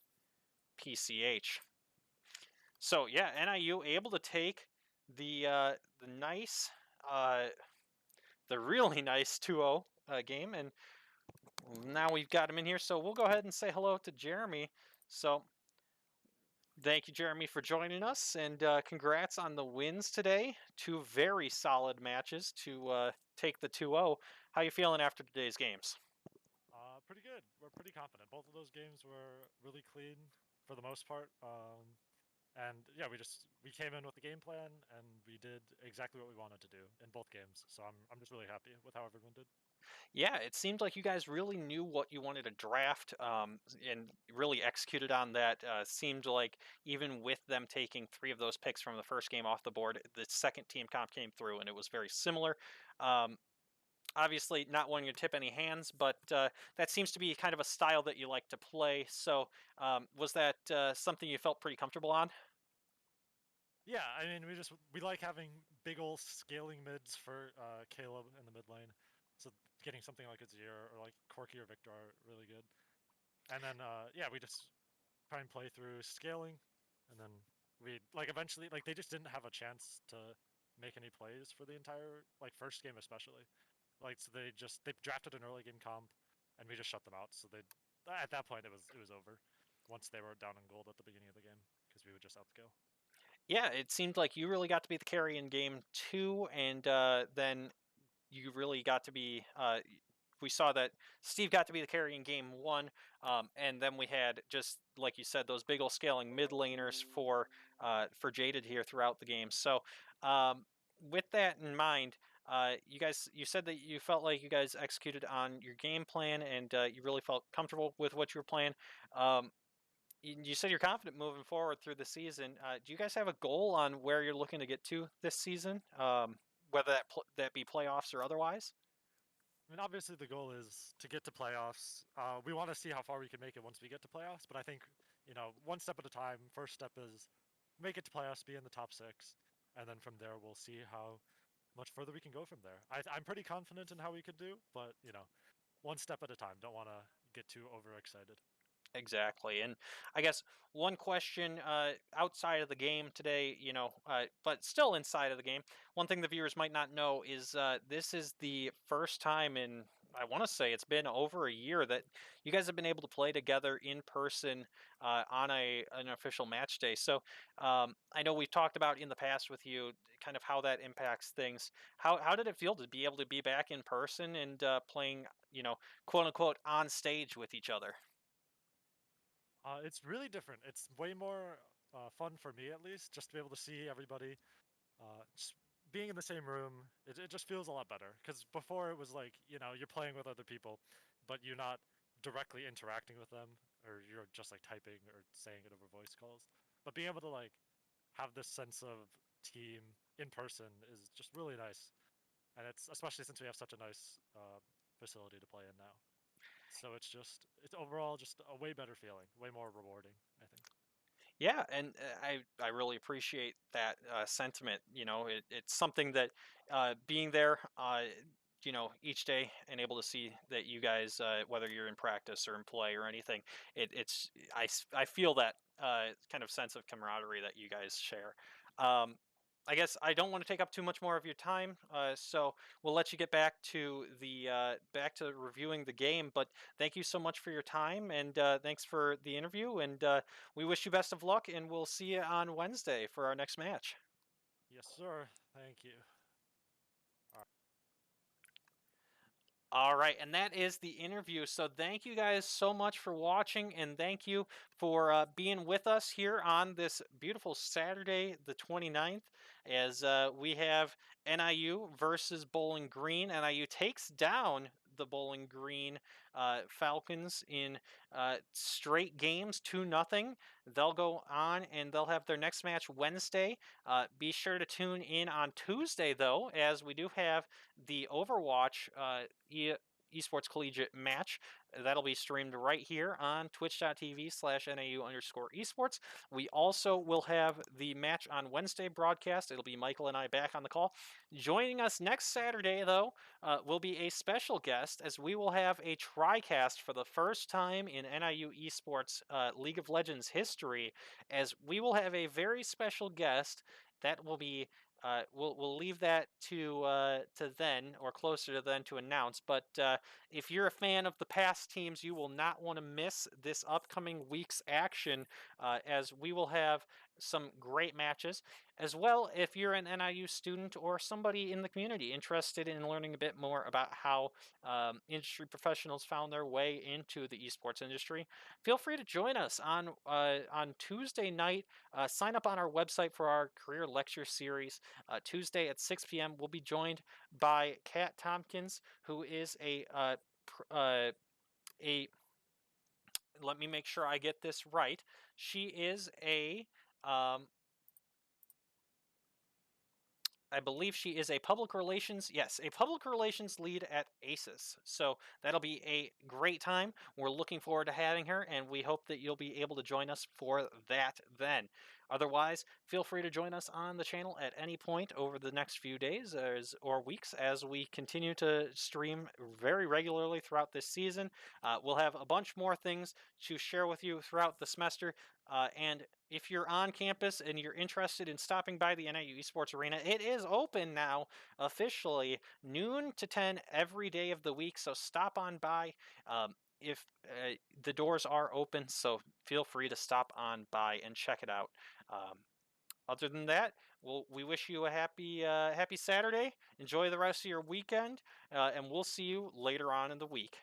C: PCH. So yeah, NIU able to take the nice, the really nice 2-0 game, and now we've got him in here. So we'll go ahead and say hello to Jeremy. So thank you, Jeremy, for joining us, and congrats on the wins today. Two very solid matches to take the 2-0. How you feeling after today's games?
E: Pretty good. We're pretty confident. Both of those games were really clean for the most part. And yeah, we came in with the game plan and we did exactly what we wanted to do in both games. So I'm just really happy with how everyone did.
C: Yeah, it seemed like you guys really knew what you wanted to draft, and really executed on that. Seemed like even with them taking 3 of those picks from the first game off the board, the second team comp came through, and it was very similar. Obviously, not wanting to tip any hands, but that seems to be kind of a style that you like to play. So, was that something you felt pretty comfortable on?
E: Yeah, I mean we like having big ol' scaling mids for Caleb in the mid lane. So getting something like Azir or like Corki or Victor are really good. And then yeah, we just try and play through scaling, and then we like eventually like they just didn't have a chance to make any plays for the entire like first game especially. Like so they drafted an early game comp, and we just shut them out. So they at that point it was over once they were down in gold at the beginning of the game because we would just outscale.
C: Yeah, it seemed like you really got to be the carry in game 2, and then you really got to be. We saw that Steve got to be the carry in game 1, and then we had, just like you said, those big old scaling mid laners for Jaded here throughout the game. So, with that in mind, you said that you felt like you guys executed on your game plan, and you really felt comfortable with what you were playing. Um, you said you're confident moving forward through the season. Do you guys have a goal on where you're looking to get to this season? Whether that be playoffs or otherwise?
E: I mean, obviously the goal is to get to playoffs. We want to see how far we can make it once we get to playoffs, but I think, one step at a time. First step is make it to playoffs, be in the top 6, and then from there we'll see how much further we can go from there. I'm pretty confident in how we could do, but, one step at a time. Don't want to get too overexcited.
C: Exactly. And I guess one question outside of the game today, but still inside of the game, one thing the viewers might not know is this is the first time in, I want to say it's been over a year, that you guys have been able to play together in person on an official match day. So I know we've talked about in the past with you kind of how that impacts things. How did it feel to be able to be back in person and playing, quote unquote, on stage with each other?
E: It's really different. It's way more fun for me, at least, just to be able to see everybody. Just being in the same room, it just feels a lot better. Because before it was like, you're playing with other people, but you're not directly interacting with them, or you're just like typing or saying it over voice calls. But being able to like have this sense of team in person is just really nice. And it's especially since we have such a nice facility to play in now. So it's overall just a way better feeling, way more rewarding, I think.
C: Yeah, and I really appreciate that sentiment. It's something that being there, each day and able to see that you guys, whether you're in practice or in play or anything, I feel that kind of sense of camaraderie that you guys share. Um, I guess I don't want to take up too much more of your time, so we'll let you get back to reviewing the game. But thank you so much for your time, and thanks for the interview. And we wish you best of luck, and we'll see you on Wednesday for our next match.
E: Yes, sir. Thank you.
C: All right, and that is the interview. So thank you guys so much for watching, and thank you for being with us here on this beautiful Saturday, the 29th, as we have NIU versus Bowling Green. NIU takes down the Bowling Green Falcons in straight games, 2-0. They'll go on and they'll have their next match Wednesday. Be sure to tune in on Tuesday, though, as we do have the Overwatch esports collegiate match. That'll be streamed right here on twitch.tv/NAU_esports. We also will have the match on Wednesday broadcast. It'll be Michael and I back on the call. Joining us next Saturday, though, will be a special guest, as we will have a TriCast for the first time in NIU esports League of Legends history, as we will have a very special guest that will be we'll leave that to then, or closer to then, to announce. But if you're a fan of the past teams, you will not want to miss this upcoming week's action, as we will have some great matches. As well, if you're an NIU student or somebody in the community interested in learning a bit more about how industry professionals found their way into the esports industry, feel free to join us on Tuesday night. Sign up on our website for our career lecture series. Tuesday at 6 p.m. We'll be joined by Kat Tompkins, who is a let me make sure I get this right. She is I believe she is a public relations lead at ASUS. So that'll be a great time. We're looking forward to having her, and we hope that you'll be able to join us for that then. Otherwise, feel free to join us on the channel at any point over the next few days or weeks as we continue to stream very regularly throughout this season. We'll have a bunch more things to share with you throughout the semester, and if you're on campus and you're interested in stopping by the NIU Esports Arena, it is open now officially, noon to 10 every day of the week. So stop on by. If the doors are open, so feel free to stop on by and check it out. Other than that, we wish you a happy Saturday. Enjoy the rest of your weekend, and we'll see you later on in the week.